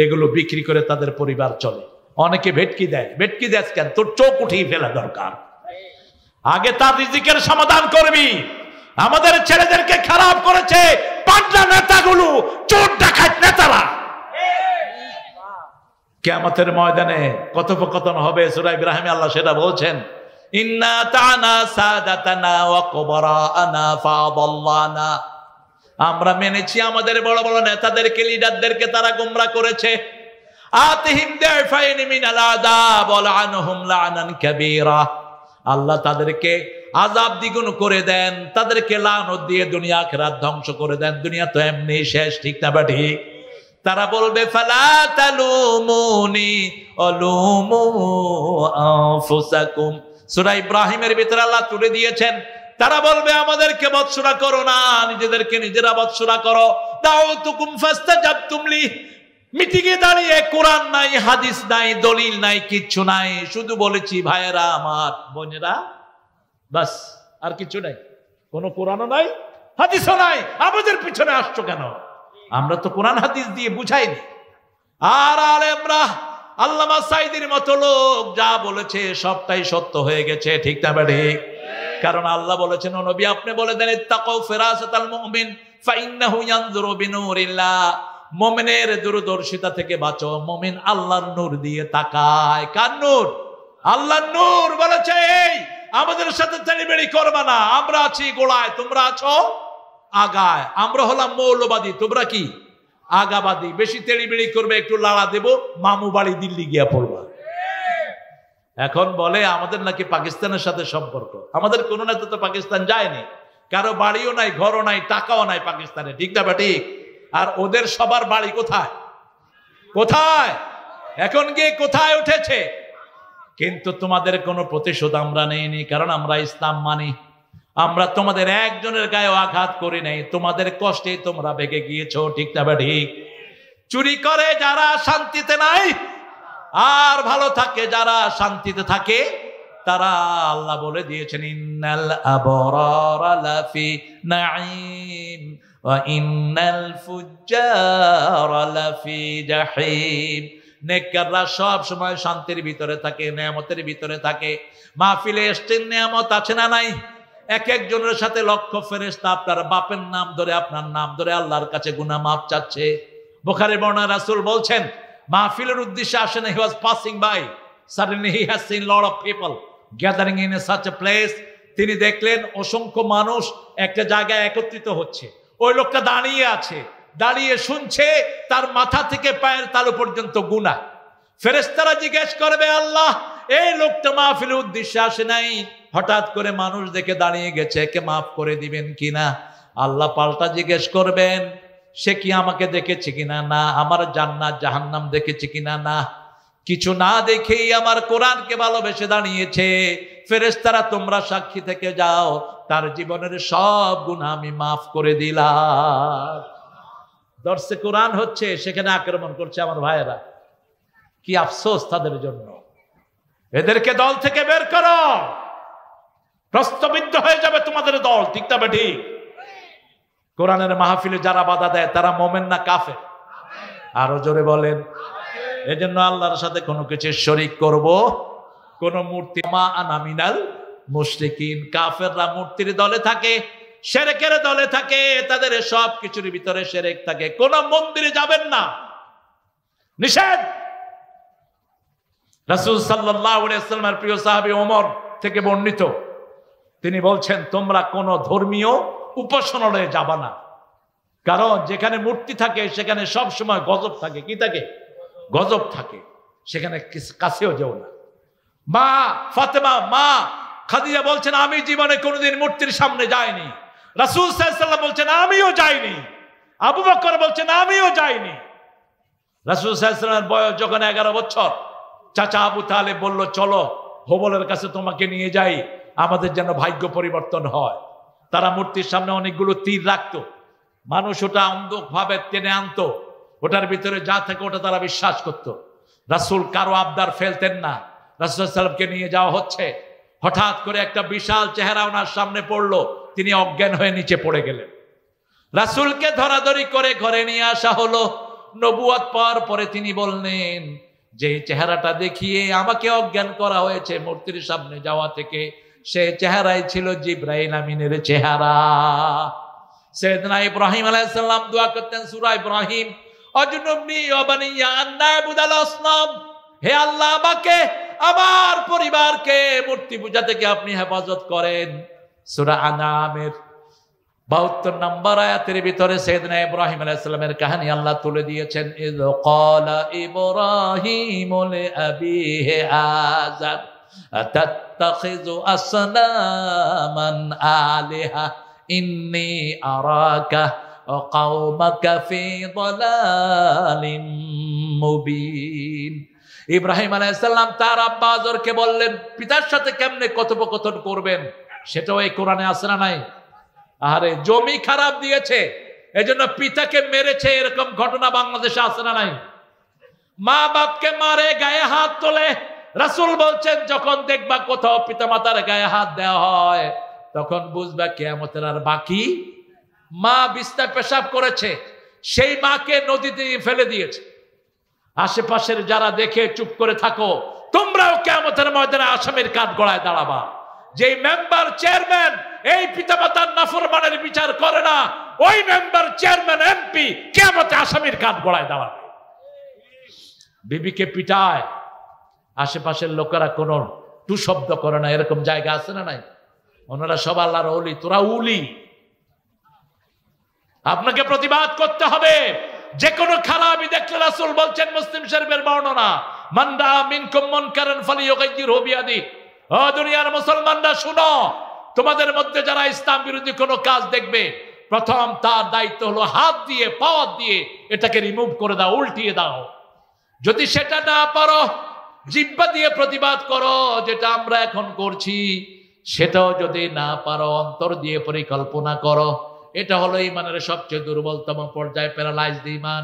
এগুলো বিক্রি করে তাদের পরিবার চলে। অনেকে ভেটকি দেয়। ভেটকি দেয় কেন? তোর চোখ উঠিয়ে ফেলা দরকার। আগে তার রিজিকের সমাধান করবি। আমাদের ছেলেদেরকে খারাপ করেছে পাগলা নেতাগুলো, চোর ডাকাত নেতারা। কিয়ামতের ময়দানে কথোপকথন হবে। সূরা ইব্রাহিমে আল্লাহ সেটা বলছেন, ইন্না তা'না সাদাতানা ওয়া কুবরাআনা ফাদাল্লানা। আমরা মেনেছি আমাদের বড় বড় নেতাদেরকে, লিডারদেরকে, তারা গোমরা করেছে। আতিহিম দাফাইন মিনাল আযাব ওয়া লা'নহুম লা'নান কাবীরা। আল্লাহ তাদেরকে আযাব দ্বিগুণ করে দেন, তাদেরকে লানত দিয়ে দুনিয়া আখিরাত ধ্বংস করে দেন। দুনিয়া তো এমনি শেষ, ঠিক না বা ঠিক? তারা বলবে ফালা তালুমুনি অলুমু আনফুসাকুম। সূরা ইব্রাহিমের ভিতরে আল্লাহ তুলে দিয়েছেন, তারা বলবে আমাদেরকে বৎসরা করো না, নিজেদেরকে নিজেরা বৎসরা করো। দাউতুকুম ফাস্তাজাবতুম লি। মিটিংয়ে দাঁড়িয়ে কোরআন নাই, হাদিস নাই, দলিল নাই, কিচ্ছু নাই, শুধু বলেছি ভাইয়েরা আমার, বোনেরা, বাস, আর কিছু নাই। কোনো কোরআনও নাই, হাদিসও নাই, আমাদের পিছনে আসছো কেন? আমরা তো কোরআন হাদিস দিয়ে বুঝাইনি। আর আলেমরা, আল্লামা সাইদির মতো লোক যা বলেছে সবটাই সত্য হয়ে গেছে, ঠিক না ঠিক? কারণ আল্লাহ বলেছেন, ও নবী আপনি বলে দেন ইত্তাকু ফিরাসাতাল মুমিন ফাইন্নাহু ইয়ানজুরু বিনূরিল্লাহ। মুমিনের দূরদর্শিতা থেকে বাঁচো। মুমিন আল্লাহর নূর দিয়ে তাকায়। কার নূর? আল্লাহর নূর। বলেছে এই আমাদের সাথে তেড়িবেড়ি করবে না, আমরা আছি গোড়ায়, তোমরা আছো আগায়। আমরা হলাম মৌলবাদী, তোমরা কি আগাবাদী। বেশি তেড়িবেড়ি করবে, একটু লাড়া দেব, মামু বাড়ি দিল্লি গিয়া পড়বা। এখন বলে আমাদের নাকি পাকিস্তানের সাথে সম্পর্ক। আমাদের কোন নেতা তো পাকিস্তান যায়নি, কারো বাড়িও নাই, ঘরও নাই, টাকাও নাই পাকিস্তানে, ঠিক না ঠিক? আর ওদের সবার বাড়ি কোথায় কোথায়? এখন গিয়ে কোথায় উঠেছে? কিন্তু তোমাদের কোনো প্রতিশোধ আমরা নেইনি, কারণ আমরা ইসলাম মানি। আমরা তোমাদের একজনের গায়ে আঘাত করি নাই, তোমাদের কষ্টে তোমরা ভেগে গিয়েছো, ঠিক না ঠিক? চুরি করে যারা শান্তিতে নাই, আর ভালো থাকে যারা শান্তিতে থাকে, তারা আল্লাহ বলে দিয়েছেন ইন্নাল আবরারা লাফি নাঈম ওয়া ইন্নাল ফুজ্জারা লাফি জাহিম। নেককাররা সব সময় শান্তির ভিতরে থাকে, নেয়ামতের ভিতরে থাকে। মাহফিলে এসছেন, নেয়ামত আছে না নাই? এক একজনের সাথে লক্ষ ফেরেশতা আপনার বাপের নাম ধরে, আপনার নাম ধরে আল্লাহর কাছে গুনাহ মাফ চাচ্ছে। বুখারী বর্ণনা, রাসূল বলছেন মাহফিলের উদ্দেশ্যে আসেন, he was passing by, suddenly he has seen lot of people gathering in such a place. তিনি দেখলেন অসংখ্য মানুষ একটা জায়গায় একত্রিত হচ্ছে। ওই লোকটা দাঁড়িয়ে আছে, দাঁড়িয়ে শুনছে, তার মাথা থেকে পায়ের তালু পর্যন্ত গুনাহ। ফেরেশতারা জিজ্ঞেস করবে আল্লাহ, এই লোকটা মাহফিলের উদ্দেশ্যে আসে নাই, হঠাৎ করে মানুষ দেখে দাঁড়িয়ে গেছে, একে মাফ করে দিবেন কিনা? আল্লাহ পাল্টা জিজ্ঞেস করবেন, সে কি আমাকে দেখেছে কিনা? না। আমার জান্নাত জাহান্নাম দেখেছে কিনা? না। কিছু না দেখেই আমার কোরআনকে ভালোবেসে দাঁড়িয়েছে। ফেরেশতারা তোমরা সাক্ষী থেকে যাও, তার জীবনের সব গুনাহ আমি মাফ করে দিলাম। দর্শে কোরআন হচ্ছে, সেখানে আক্রমণ করছে আমার ভাইয়েরা। কি আফসোস তাদের জন্য। এদেরকে দল থেকে বের করো, প্রস্তবিদ্ধ হয়ে যাবে তোমাদের দল, ঠিক না ঠিক? কোরআনের মাহফিলে যারা বাধা দেয় তারা মোমেন না কাফের? আরো জোরে বলেন। এজন্য আল্লাহর সাথে কোনো কিছু শরীক করব, কোন মূর্তি, মা আনা মিনাল মুশরিকিন। কাফেররা মূর্তির দলে থাকে, শিরকের দলে থাকে, তাদের সব কিছুর ভিতরে শিরক থাকে। কোন মন্দিরে যাবেন না, নিষেধ। রাসূল সাল্লাল্লাহু আলাইহি ওয়াসাল্লামের প্রিয় সাহাবী ওমর থেকে বর্ণিত, তিনি বলছেন তোমরা কোন ধর্মীয় উপাসনালয়ে যাবা না, কারণ যেখানে মূর্তি থাকে সেখানে সব সময় গজব থাকে। কি থাকে? গজব থাকে। সেখানে কাছেও যেও না। মা ফাতেমা, মা খাদিজা বলছেন আমি জীবনে কোনোদিন মূর্তির সামনে যাইনি। রাসূল সাল্লাল্লাহু আলাইহি ওয়াসাল্লাম বলছেন আমিও যাইনি। আবু বকর বলছেন আমিও যাইনি। রাসূল সাল্লাল্লাহু আলাইহি ওয়াসাল্লামের বয়স যখন 11 বছর, চাচা আবু তালেব বলল চলো হোবলের কাছে তোমাকে নিয়ে যাই, আমাদের যেন ভাগ্য পরিবর্তন হয়। তারা মূর্তির সামনে অনেকগুলো তীর রাখতো, মানুষ ওটা অন্ধভাবে টেনে আনতো, ওটার ভিতরে যা থাকে ওটা তারা বিশ্বাস করত। রাসূল কারো আবদার ফেলতেন না। রাসূল সাল্লাল্লাহু আলাইহি ওয়াসাল্লামকে নিয়ে যাওয়া হচ্ছে, হঠাৎ করে একটা বিশাল চেহারা ওনার সামনে পড়লো, তিনি অজ্ঞান হয়ে নিচে পড়ে গেলেন। রাসূলকে ধরাধরি করে ঘরে নিয়ে আসা হলো। নবুয়ত পাওয়ার পরে তিনি বললেন যে চেহারাটা দেখিয়ে আমাকে অজ্ঞান করা হয়েছে মূর্তির সামনে যাওয়া থেকে, সে চেহারাই ছিল জিবরাইল আমিনের চেহারা। সাইয়েদনা ইব্রাহিম আলাইহিস সালাম দোয়া করতেন সূরা ইব্রাহিম, আজনুবনি ওয়া বানিয়া আন না'বুদাল আসনাম। হে আল্লাহ, আমাকে আমার পরিবারকে মূর্তি পূজা থেকে আপনি হেফাজত করেন। সূরা আনামের 72 নম্বর আয়াতের ভিতরে সাইয়েদনা ইব্রাহিম আলাইহিস সালামের কাহিনী আল্লাহ তুলে দিয়েছেন। ইয ক্বালা ইব্রাহিমু লিআবিহি আযার আতাত্তাখিযু আসনামান আলিহা ইন্নী আরাকা ওয়া কওমাকা ফি দালালিন মুবিন। ইব্রাহিম আলাইহিস সালাম তার আব্বা আজরকে বললেন পিতার সাথে কেমনে কথোপকথন করবেন, সেটাও এই কোরআনে আছে না নাই? আরে জমি খারাপ দিয়েছে এজন্য পিতাকে মেরেছে, এরকম ঘটনা বাংলাদেশে আছে না নাই? মা বাপকে মারে গায়ে হাত তোলে। রাসূল বলছেন যখন দেখবা কোথাও পিতামাতার গায়ে হাত দেওয়া হয় তখন বুঝবা কিয়ামতের আর বাকি। মা বিছনায় পেশাব করেছে, সেই মাকে নদীতে ফেলে দিয়েছে। আশেপাশের যারা দেখে চুপ করে থাকো, তোমরাও কিয়ামতের ময়দানে আসামির কাঠ গড়ায় দাঁড়াবা। যেই মেম্বার চেয়ারম্যান এই পিতামাতার নাফরমানের বিচার করে না, ওই মেম্বার চেয়ারম্যান এমপি কিয়ামতে আসামির কাঠ গড়ায় দাঁড়াবে। বিবিকে পিটায়, আশেপাশের লোকেরা কোনো টু শব্দ করে না, এরকম জায়গা আছে না নাই? ওনারা সব আল্লাহর ওলি, তোরা উলি। আপনাকে প্রতিবাদ করতে হবে। যে কোনো খারাপই দেখলে রাসূল বলছেন, মুসলিম শরীফের বর্ণনা, মান রাআ মিনকুম মুনকারান ফালিয়ুগাইয়িরহু বিয়াদিহি। ও দুনিয়ার মুসলমানরা শুনো, তোমাদের মধ্যে যারা ইসলাম বিরোধী কোনো কাজ দেখবে, প্রথম তার দায়িত্ব হলো হাত দিয়ে পাওয়ার দিয়ে এটাকে রিমুভ করে দাও, উল্টিয়ে দাও। যদি সেটা না পারো জিহ্বা দিয়ে প্রতিবাদ করো, যেটা আমরা এখন করছি। সেটাও যদি না পারো অন্তর দিয়ে পরিকল্পনা করো। এটা হলো ঈমানের সবচেয়ে দুর্বলতম পর্যায়, প্যারালাইজড ঈমান।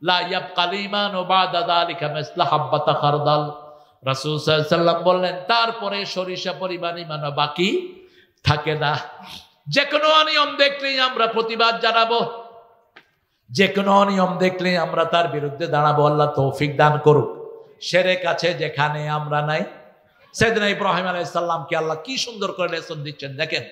লা ইয়াবকাল ঈমানু বাদা যালিকা মিসলা হাব্বাতা খারদাল। রাসূল সাল্লাল্লাহু আলাইহি ওয়াসাল্লাম বললেন তারপরে সরিষা পরিমাণ ঈমানও বাকি থাকে না। যে কোনো অনিয়ম দেখলেই আমরা প্রতিবাদ জানাবো, যে কোনো অনিয়ম দেখলেই আমরা তার বিরুদ্ধে দাঁড়াবো। আল্লাহ তৌফিক দান করুক। শিরক আছে যেখানে আমরা নাই। সাইয়েদনা ইব্রাহিম আলাইহিস সালামকে আল্লাহ কি সুন্দর করে লেসন দিচ্ছেন দেখেন।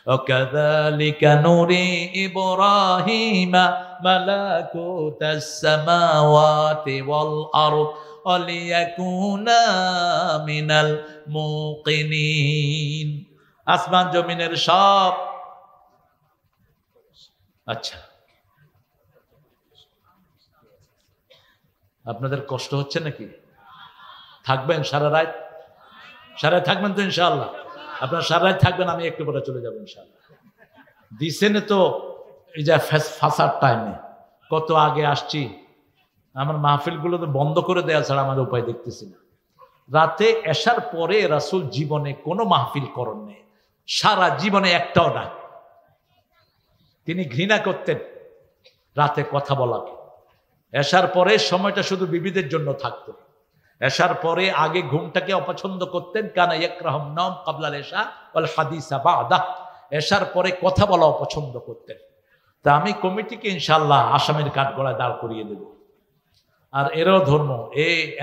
ওয়াকাযালিকা নুরি ইব্রাহিমা মালাকুতাস সামাওয়াতি ওয়াল আরদ ওয়ালিয়াকুনা মিনাল মুকিনিন। আসমান জমিনের সব। আচ্ছা, আপনাদের কষ্ট হচ্ছে নাকি? থাকবেন সারা রাত? সারা রাত থাকবেন তো ইনশাআল্লাহ? আপনারা সারা রাত থাকবেন, আমি একটু পরে চলে যাবো ইনশাআল্লাহ। দিছেন তো এই যে ফাঁসার টাইমে কত আগে আসছি, আমার মাহফিলগুলো তো বন্ধ করে দেওয়া ছাড়া আমার উপায় দেখতেছি না। রাতে এশার পরে রাসূল জীবনে কোনো মাহফিল করেন নেই, সারা জীবনে একটাও না। তিনি ঘৃণা করতেন রাতে কথা বলাকে। এশার পরে সময়টা শুধু বিবিদের জন্য থাকতো। এশার পরে আগে ঘুমটাকে অপছন্দ করতেন। কানা ইয়াকরাহুন নাওম ক্বাবলাল ইশা ওয়াল হাদিসা বা'দা। এশার পরে কথা বলা অপছন্দ করতেন। তা আমি কমিটিকে ইনশাআল্লাহ আসামির কাঠগড়ায় দাঁড় করিয়ে দেব। আর এরও ধর্ম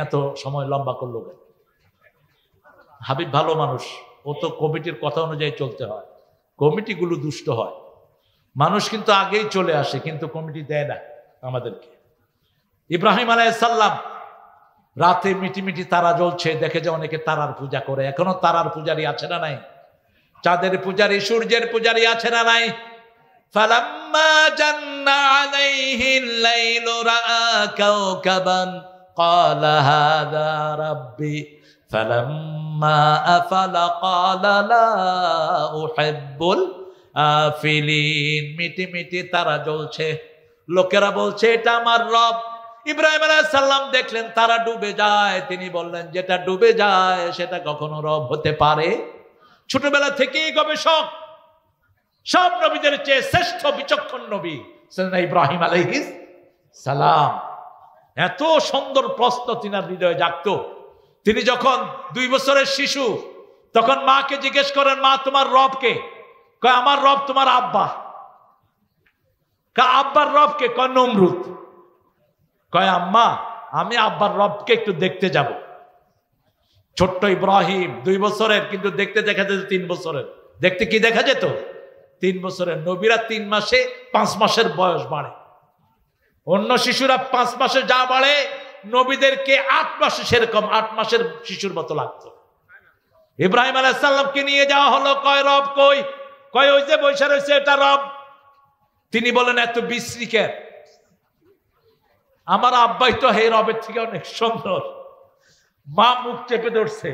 এত সময় লম্বা করলো কেন? হাবিব ভালো মানুষ, ও তো কমিটির কথা অনুযায়ী চলতে হয়। কমিটিগুলো দুষ্ট হয়। মানুষ কিন্তু আগেই চলে আসে, কিন্তু কমিটি দেয় না আমাদেরকে। ইব্রাহিম আলাইহিস সালাম রাতে মিটিমিটি তারা জ্বলছে, দেখে যে অনেকে তারার পূজা করে। এখনো তারার পূজারি আছে না নাই? চাঁদের পূজারি, সূর্যের পূজারি আছে না নাই? ফালাম্মা জান্না আলাইহিল লাইলু রাআ কাওকাবান ক্বালা হাযা রাব্বি ফালাম্মা আফালা ক্বালা লা উহিব্বুল আফিলিন। মিটিমিটি তারা জ্বলছে, লোকেরা বলছে এটা আমার রব। ইব্রাহিম আলাইহিস সালাম দেখলেন তারা ডুবে যায়, তিনি বললেন যেটা ডুবে যায় সেটা কখনো রব হতে পারে? ছোটবেলা থেকেই গবেষক, সব নবীদের চেয়ে শ্রেষ্ঠ বিচক্ষণ নবী সাইয়েদনা ইব্রাহিম আলাইহিস সালাম। এত সুন্দর প্রশ্ন তিনার হৃদয়ে জাগতো। তিনি যখন 2 বছরের শিশু, তখন মাকে জিজ্ঞেস করেন, মা তোমার রব কে? কয় আমার রব তোমার আব্বা। আব্বার রব কে? কয় নমরুদ। কয় আম্মা আমি আব্বার রবকে একটু দেখতে যাব। ছোট্ট ইব্রাহিম 2 বছরের, কিন্তু দেখতে দেখা যেত 3 বছরের। দেখতে কি দেখা যেত? 3 বছরের। নবীরা 3 মাসে 5 মাসের বয়স বাড়ে। অন্য শিশুরা 5 মাসে যা বাড়ে, নবীদেরকে 8 মাসে সেরকম 8 মাসের শিশুর মতো লাগতো। ইব্রাহিম আলাইহিস সালামকে নিয়ে যাওয়া হলো। কয় রব কই? কয় ওই যে বৈশা রয়েছে এটা রব। তিনি বলেন এত বিশ্রী কেন? আমার আব্বাই তো হে রবের থেকে অনেক সুন্দর। মা মুখ চেপে ধরছে।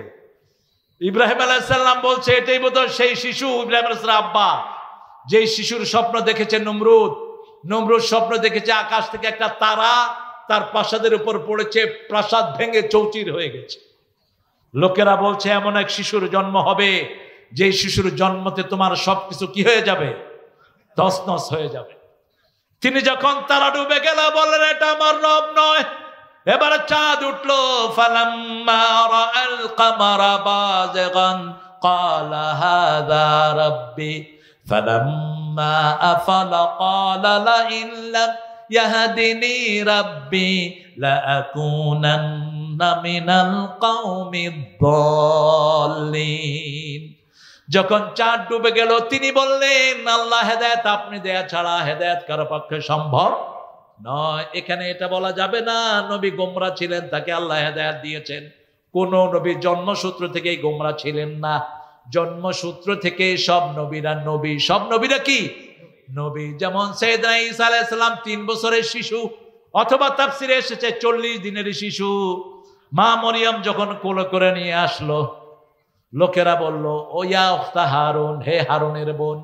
ইব্রাহিম আলাইহিস সালাম বলছে এটাই বোধহয় সেই শিশু ইব্রাহিম আলাইহিস সালাম আব্বা, যেই শিশুর স্বপ্ন দেখেছে নমরুদ। নমরুদ স্বপ্ন দেখেছে আকাশ থেকে একটা তারা তার প্রাসাদের উপর পড়েছে, প্রাসাদ ভেঙে চৌচির হয়ে গেছে। লোকেরা বলছে এমন এক শিশুর জন্ম হবে যে শিশুর জন্মতে তোমার সবকিছু কি হয়ে যাবে, তছনছ হয়ে যাবে। তিনি যখন তারা ডুবে গেল বললেন এটা আমার রব নয়। এবারে চাঁদ উঠলো, ফালাম্মা রাআল কামারা বাযিগান ক্বালা হাযা রাব্বি ফালাম্মা আফালা ক্বালা লা ইন লাম ইয়াহদিনি রাব্বি লাআকুনান্না মিনাল কওমিদ দাল্লিন। যখন চাঁদ ডুবে গেল তিনি বললেন আল্লাহ হেদায়েত আপনি দেয়া ছাড়া হেদায়েত কারো পক্ষে সম্ভব নয়। এখানে এটা বলা যাবে না নবী গোমরা ছিলেন, তাকে আল্লাহ হেদায়েত দিয়েছেন। কোন নবী জন্মসূত্র থেকেই গোমরা ছিলেন না। জন্মসূত্র থেকে সব নবীরা নবী। সব নবীরা কি নবী। যেমন সাইয়েদনা ঈসা আলাইহিস সালাম 3 বছরের শিশু, অথবা তাফসিরে এসেছে 40 দিনের শিশু। মা মরিয়ম যখন কোলে করে নিয়ে আসলো, লোকেরা বলল ও ইয়া উখতা হারুন, হে হারুনের বোন,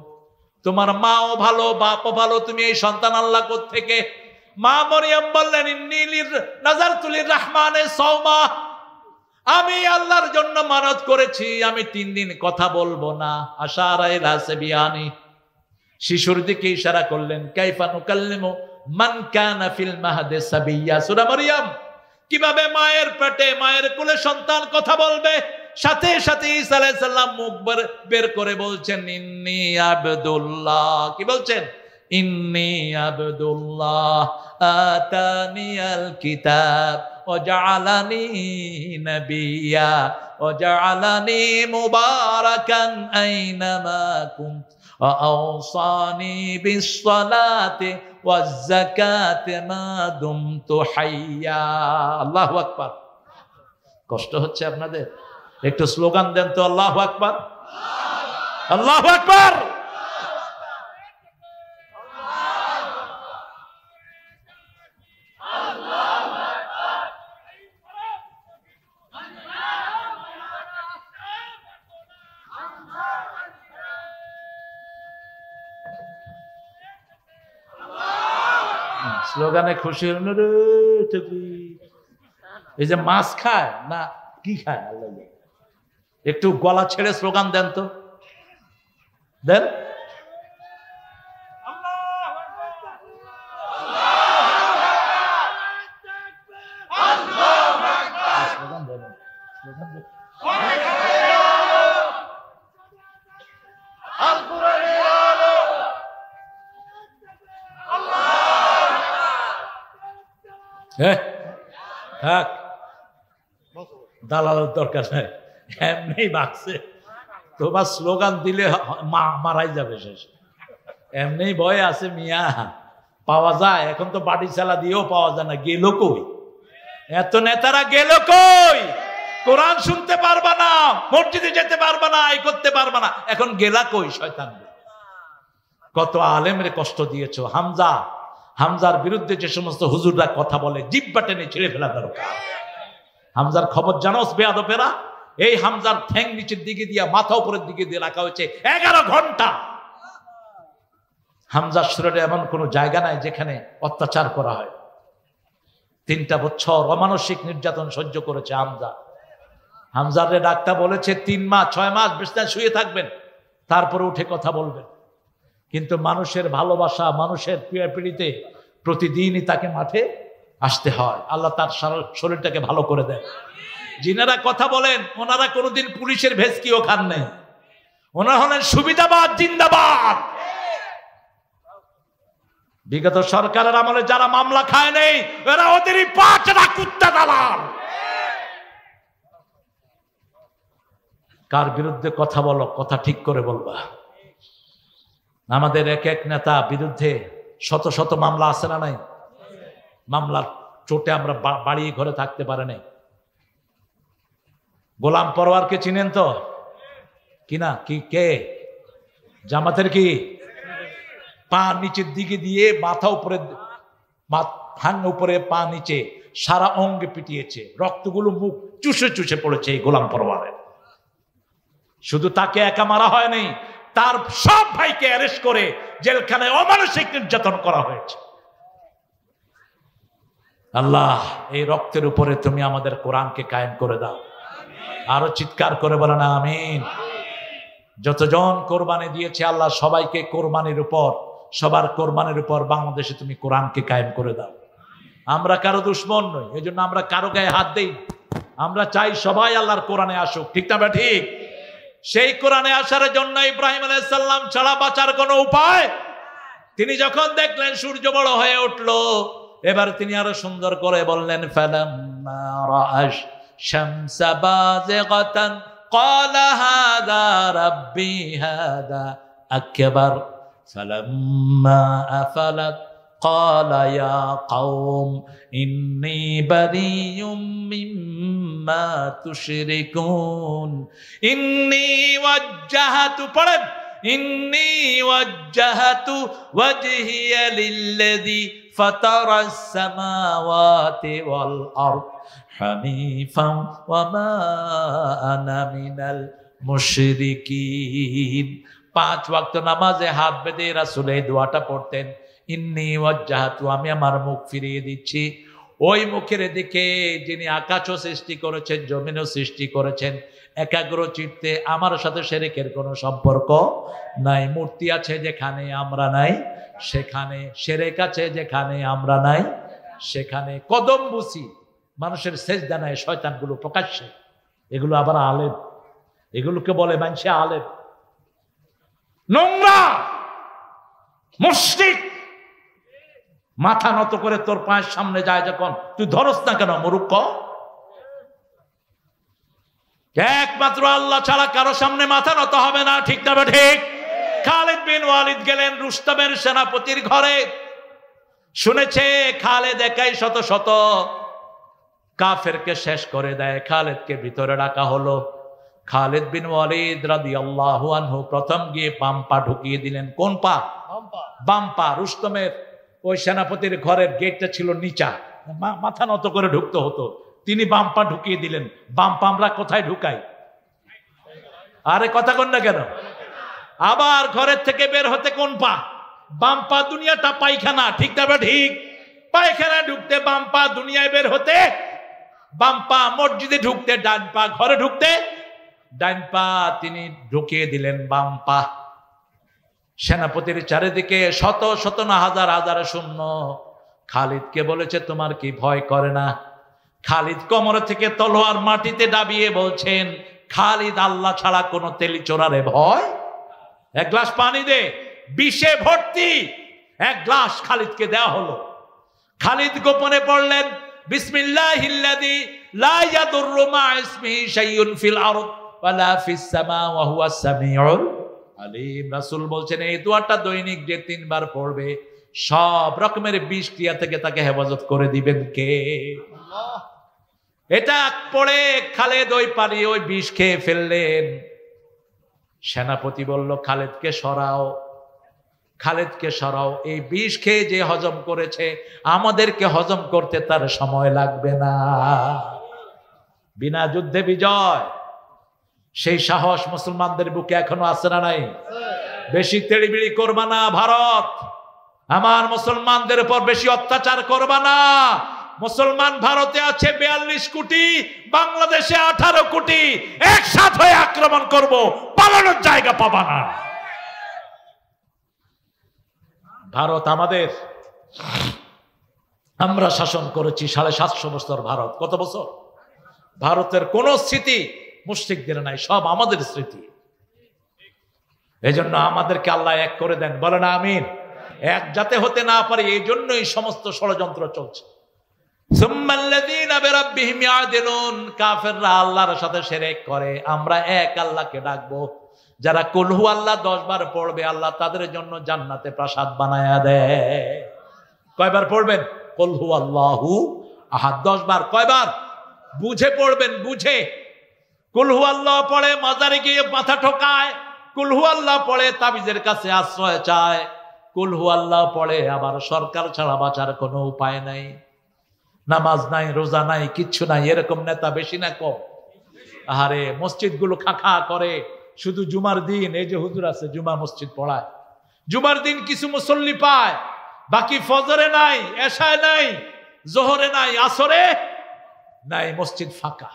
তোমার মাও ভালো বাপও ভালো, তুমি এই সন্তান আল্লাহ কোত্থেকে? মা মরিয়ম বললেন ইন্নী নাযারতু লিররহমানে সাওমা, আমি আল্লাহর জন্য মানত করেছি আমি 3 দিন কথা বলবো না। আশারা ইলা সাবিয়ানি, শিশুর দিকে ইশারা করলেন। কাইফা নুকাল্লিমু মান কানা ফিল মাহদি সাবিয়্যা, সূরা মারইয়াম। কিভাবে মায়ের পেটে মায়ের কোলে সন্তান কথা বলবে? সাথে সাথে ঈসা আলাইহিস সালাম মুখ বের করে বলছেন ইন্নী আবদুল্লাহ। কি বলছেন? ইন্নী আবদুল্লাহ আতানিয়াল কিতাব ওয়া জাআলানি নাবিয়্যা ওয়া জাআলানি মুবারাকান আইনামা কুনতু ওয়া আওসানি বিস-সালাতি ওয়াজ-যাকাতি মা দুমতু হাইয়্যা। আল্লাহু আকবার। কষ্ট হচ্ছে আপনাদের? একটু স্লোগান দেন তো, আল্লাহু আকবার, আল্লাহু আকবার। স্লোগানে খুশি হলেন রে। এই যে মাছ খায় না কি খায় আল্লাহ, একটু গলা ছেড়ে স্লোগান দেন তো, দেন। দালালের দরকার নাই, এমনি বাঁচছে। তোমার স্লোগান দিলে মারাই যাবে শেষ। এমনি ভয় আছে মিয়া, পাওয়া যায়। এখন তো বাড়ি চালা দিয়েও পাওয়া যায় না। গেল কই এত নেতারা? গেল কই? কোরআন শুনতে পারবা না, মসজিদে যেতে পারবা না, এই করতে পারবা না, এখন গেলা কই শয়তান? কত আলেমরে কষ্ট দিয়েছো। হামজার বিরুদ্ধে যে সমস্ত হুজুররা কথা বলে জিহ্বা টেনে ছিঁড়ে ফেলা দরকার। হামজার খবর জানোস বেয়াদবেরা? এই হামজার ঠ্যাং নিচের দিকে দিয়া মাথা উপরের দিকে দিয়ে রাখা হয়েছে 11 ঘন্টা। হামজার শরীরে এমন কোন জায়গা নাই যেখানে অত্যাচার করা হয়। 3টা বছর অমানসিক নির্যাতন সহ্য করেছে হামজারে ডাক্তার বলেছে 3 মাস 6 মাস বিছানায় শুয়ে থাকবেন, তারপরে উঠে কথা বলবেন। কিন্তু মানুষের ভালোবাসা, মানুষের পিড়িতে প্রতিদিনই তাকে মাঠে আসতে হয়। আল্লাহ তার শরীরটাকে ভালো করে দেয়। যিনারা কথা বলেন ওনারা কোনোদিন পুলিশের ভেস্কিও খান নেই। ওনারা হলেন সুবিধাবাদ জিন্দাবাদ। বিগত সরকারের আমলে যারা মামলা খায় নেই এরা ওদেরই পাঁচটা কুত্তা দালাল। কার বিরুদ্ধে কথা বলো, কথা ঠিক করে বলবা। আমাদের এক এক নেতা বিরুদ্ধে শত শত মামলা আছে না নাই? মামলার চোটে আমরা বাড়ি ঘরে থাকতে পারে নাই। গোলাম পরোয়ারকে চিনেন তো? কিনা কি কে? জামাতের কি? পা নিচের দিকে দিয়ে মাথা উপরে, ঠাং উপরে, পা নিচে, সারা অঙ্গে পিটিয়েছে। রক্তগুলো মুখ চুষে চুষে পড়েছে এই গোলাম পরোয়ারের। শুধু তাকে একা মারা হয়নি, তার সব ভাইকে অ্যারেস্ট করে জেলখানায় অমানসিক নির্যাতন করা হয়েছে। আল্লাহ, এই রক্তের উপরে তুমি আমাদের কোরআনকে কায়েম করে দাও। আরো চিৎকার করে বলেন আমিন। যতজন কোরবানি দিয়েছে আল্লাহ সবাইকে কোরবানির উপর, সবার কোরবানির উপর বাংলাদেশে তুমি কোরআনকে কায়েম করে দাও। আমরা কারো দুশ্মন নই, এই জন্য আমরা কারো গায়ে হাত দেই না। আমরা চাই সবাই আল্লাহর কোরআনে আসুক, ঠিক না বা ঠিক? সেই কোরআনে আসার জন্য ইব্রাহিম আলাইহিস সালাম ছাড়া বাঁচার কোনো উপায়। তিনি যখন দেখলেন সূর্য বড় হয়ে উঠলো, এবার তিনি আরো সুন্দর করে বললেন, ফালাম্মা রাআশ শামসা বাযিগাতান ক্বালা হাযা রাব্বি হাযা আকবার ফালাম্মা আফালাত ক্বালা ইয়া কওম ইন্নী বারিয়ুম মিম্মা তুশরিকুন ইন্নী ওয়াজ্জাহাতু পড়েন ইন্নী ওয়াজ্জাহাতু ওয়াজহিয়া লিল্লাযী ফাতারাস সামাওয়াতি ওয়াল আরদ হানিফান ওয়া মা আনা মিনাল মুশরিকিন। 5 ওয়াক্ত নামাজে হাত বেঁধে রাসূল এই দোয়াটা পড়তেন, ইন্নী ওয়াজ্জাহাতু, আমি আমার মুখ ফিরিয়ে দিচ্ছি ওই মুখের দিকে যিনি আকাশও সৃষ্টি করেছেন, জমিনও সৃষ্টি করেছেন, একাগ্র চিত্তে। আমার সাথে শিরকের কোনো সম্পর্ক নাই। মূর্তি আছে যেখানে আমরা নাই সেখানে, শিরক আছে যেখানে আমরা নাই সেখানে। কদম বুসি, মানুষের সেজদা নাই শয়তানগুলো প্রকাশ্যে, এগুলো আবার আলেম, এগুলোকে বলে মানুষে আলেম। নোংরা মুশরিক, মাথা নত করে তোর পায়ের সামনে যায় যখন, তুই ধরস না কেন মূর্খ? একমাত্র আল্লাহ ছাড়া কারো সামনে মাথা নত হবে না, ঠিক না ঠিক? খালিদ বিন ওয়ালিদ গেলেন রুস্তমের সেনাপতির ঘরে, শুনেছে খালিদ একাই শত শত কাফেরকে শেষ করে দেয়। খালিদকে ভিতরে রাখা হলো। খালিদ বিন ওয়ালিদ রাদিয়াল্লাহু আনহু প্রথম গিয়ে বাম পা ঢুকিয়ে দিলেন। কোন পা? বাম পা। রুস্তমের ওই সেনাপতির ঘরের গেটটা ছিল নিচা, মাথা নত করে ঢুকতে হতো, তিনি বাম পা ঢুকিয়ে দিলেন। বাম পা আমরা কোথায় ঢুকাই? আরে কথা কন না কেন? আবার ঘরের থেকে বের হতে কোন পা? বাম পা। দুনিয়াটা পায়খানা, ঠিক না ঠিক? পায়খানা ঢুকতে বাম পা, দুনিয়ায় বের হতে বাম পা, মসজিদে ঢুকতে ডান পা, ঘরে ঢুকতে ডান পা। তিনি ঢুকিয়ে দিলেন বাম পা। সেনাপতির চারিদিকে শত শত না হাজার হাজার সৈন্য। খালিদকে বলেছে, তোমার কি ভয় করে না? খালিদ কোমর থেকে তলোয়ার মাটিতে দাবিয়ে বলছেন, খালিদ আল্লাহ ছাড়া কোনো তেলিচোরারে ভয়? এক গ্লাস পানি দে, বিষে ভর্তি এক গ্লাস খালিদকে দেওয়া হলো। খালিদ গোপনে পড়লেন, বিসমিল্লাহিল্লাযী লা ইয়াদুররু মা ইসমিহি শাইউন ফিল আরদ ওয়ালা ফিস সামা ওয়া হুয়াস সামিউল আলিম। রাসূল বলছেন, এই দোয়াটা দৈনিক যে 3 বার পড়বে, সব রকমের বিষ ক্রিয়া থেকে তাকে হেফাজত করে দিবেন কে? আল্লাহ। এটা পড়ে খালিদ ওই পানি, ওই বিষ খেয়ে ফেললেন। সেনাপতি বলল, খালিদকে সরাও, খালিদকে সরাও। এই বিষ খেয়ে যে হজম করেছে, আমাদেরকে হজম করতে তার সময় লাগবে না। বিনা যুদ্ধে বিজয়, সেই সাহস মুসলমানদের বুকে এখনো আছে না নাই? বেশি তেড়িবিড়ি করবা না ভারত, আমার মুসলমানদের উপর বেশি অত্যাচার করবা না। মুসলমান ভারতে আছে 42 কোটি, বাংলাদেশে 18 কোটি, একসাথ হয়ে আক্রমণ করব, পালানোর জায়গা পাবা না। ভারত আমাদের, আমরা শাসন করেছি 750 বছর। ভারত কত বছর? ভারতের কোন স্মৃতি মুশরিকদের নাই, সব আমাদের স্মৃতি। এজন্য আমাদেরকে আল্লাহ এক করে দেন, বলেন আমিন। এক যাতে হতে না পারে, এই জন্যই সমস্ত ষড়যন্ত্র চলছে। সুম্মাল্লাযীনা বিরাব্বিহিম ইয়াদিলুন, কাফেররা আল্লাহর সাথে শিরক করে। আমরা এক আল্লাহকে ডাকবো। যারা কুল হু আল্লাহ 10 বার পড়বে, আল্লাহ তাদের জন্য জান্নাতে প্রাসাদ বানায়া দেয়। কয়বার পড়বেন? কুল হু আল্লাহু আহাদ 10 বার। কয়বার? বুঝে পড়বেন, বুঝে। কুল হু আল্লাহ পড়ে মাজারে গিয়ে মাথা ঠোকায়, কুল হু আল্লাহ পড়ে তাবিজের কাছে আশ্রয় চায়, কুল হু আল্লাহ পড়ে আবার সরকার ছাড়া বাঁচার কোনো উপায় নাই, নামাজ নাই, রোজা নাই, কিচ্ছু নাই। এরকম নেতা বেশি না কম? আরে মসজিদগুলো খাঁ খাঁ করে, শুধু জুমার দিন এই যে হুজুর আছে জুমা মসজিদ পড়ায়, জুমার দিন কিছু মুসল্লি পায়, বাকি ফজরে নাই, এশায় নাই, জোহরে নাই, আসরে নাই, মসজিদ ফাঁকা।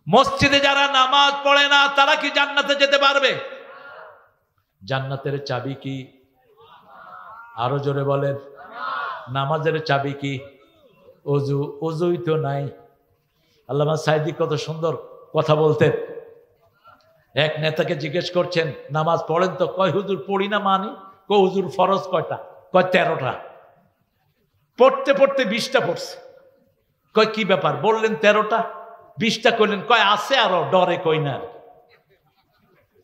মসজিদে যারা নামাজ পড়ে না তারা কি জান্নাতে যেতে পারবে? জান্নাতের চাবি কি? আরো জোরে বলেন। নামাজের চাবি কি? অজু। অজুই তো নাই। আল্লামা সাইদি কত সুন্দর কথা বলতেন। এক নেতাকে জিজ্ঞেস করছেন নামাজ পড়েন তো? কয় হুজুর পড়ি না মানি। কয় হুজুর ফরজ কয়টা? কয় 13টা। পড়তে পড়তে 20টা পড়ছে। কয় কি ব্যাপার? বললেন 13টা, 20টা কইলেন। কয় আছে আরো, ডরে কই না।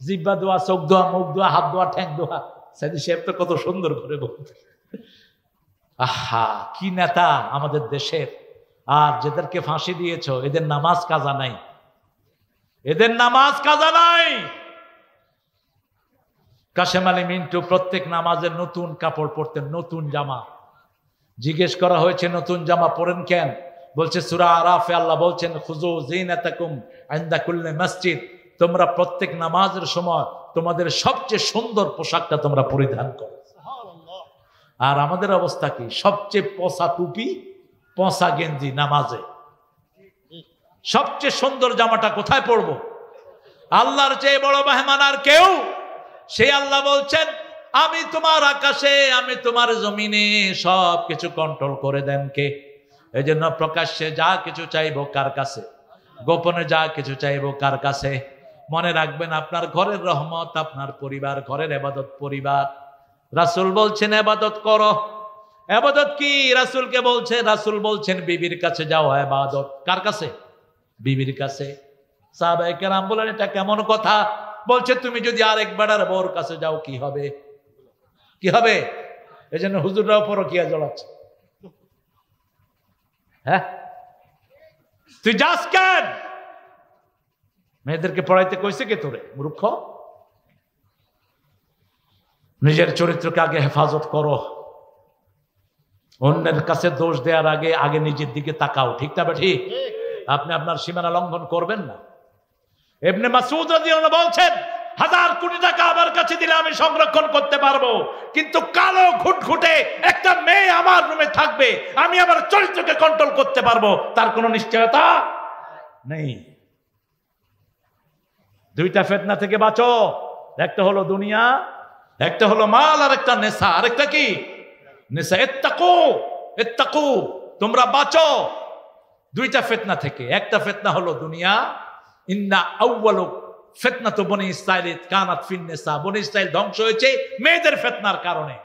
জিব্বা দোয়া, চোখ দোয়া, মুখ দোয়া, হাত দোয়া, ঠ্যাং দোয়া। সাইদি সাহেব তো কত সুন্দর করে বলতে। আহা, কি নেতা আমাদের দেশের। আর যাদেরকে ফাঁসি দিয়েছ এদের নামাজ কাজা নাই, এদের নামাজ কাজা নাই। কাশেম আলী মিন্টু প্রত্যেক নামাজের নতুন কাপড় পরতেন, নতুন জামা। জিজ্ঞেস করা হয়েছে নতুন জামা পরেন কেন? বলছে সূরা আরাফে আল্লাহ বলছেন খুযু যিনাতাকুম ইনদা কুল্লি মসজিদ, তোমরা প্রত্যেক নামাজের সময় তোমাদের সবচেয়ে সুন্দর পোশাকটা তোমরা পরিধান করো। আর আমাদের অবস্থা কি? সবচেয়ে পচা টুপি, পচা গেঞ্জি নামাজে। সবচেয়ে সুন্দর জামাটা কোথায় পরবো? আল্লাহর চেয়ে বড় মেহমান আর কেউ? সেই আল্লাহ বলছেন আমি তোমার আকাশে, আমি তোমার জমিনে সব কিছু কন্ট্রোল করে দেন কে? এই জন্য প্রকাশ্যে যা কিছু চাইবো কার কাছে, গোপনে যা কিছু চাইবো কার কাছে? মনে রাখবেন আপনার ঘরের রহমত আপনার পরিবার, ঘরের ইবাদত পরিবার। রাসূল বলছেন ইবাদত করো। ইবাদত কি? রাসূলকে বলছে, রাসূল বলছেন বিবির কাছে যাও ইবাদত। কার কাছে? বিবির কাছে। সাহাবায়ে কেরাম বলেন এটা কেমন কথা? বলছে তুমি যদি আরেক বেড়ার বউর কাছে যাও কি হবে? কি হবে? এই জন্য হুজুররাও পরকিয়া জড়াচ্ছে। হ্যাঁ, তুই যাস কেন? মেয়েদেরকে পড়াইতে কইছে কে তোরে? মূর্খ। নিজের চরিত্রকে আগে হেফাজত করো। অন্যের কাছে দোষ দেওয়ার আগে আগে নিজের দিকে তাকাও। ঠিক না ঠিক? আপনি আপনার সীমানা লঙ্ঘন করবেন না। ইবনে মাসউদ রাদিয়াল্লাহু আনহু বলছেন 1000 কোটি টাকা আমার কাছে দিলে আমি সংরক্ষণ করতে পারবো, কিন্তু কালো ঘুটঘুটে একটা মেয়ে আমার রুমে থাকবে, আমি আমার চরিত্রকে কন্ট্রোল করতে পারবো, তার কোনো নিশ্চয়তা নেই। দুইটা ফিতনা থেকে বাঁচো। একটা হলো দুনিয়া, একটা হলো মাল, আর একটা নেশা। আরেকটা কি? নেশা। ইত্তাকু, ইত্তাকু, তোমরা বাঁচো দুইটা ফিতনা থেকে। একটা ফিতনা হলো দুনিয়া। ইন্না আউয়ালু ফিতনাতু বনি ইসরাঈল কানাত ফিন নিসা। বনি ইসরাঈল ধ্বংস হয়েছে মেয়েদের ফিতনার কারণে।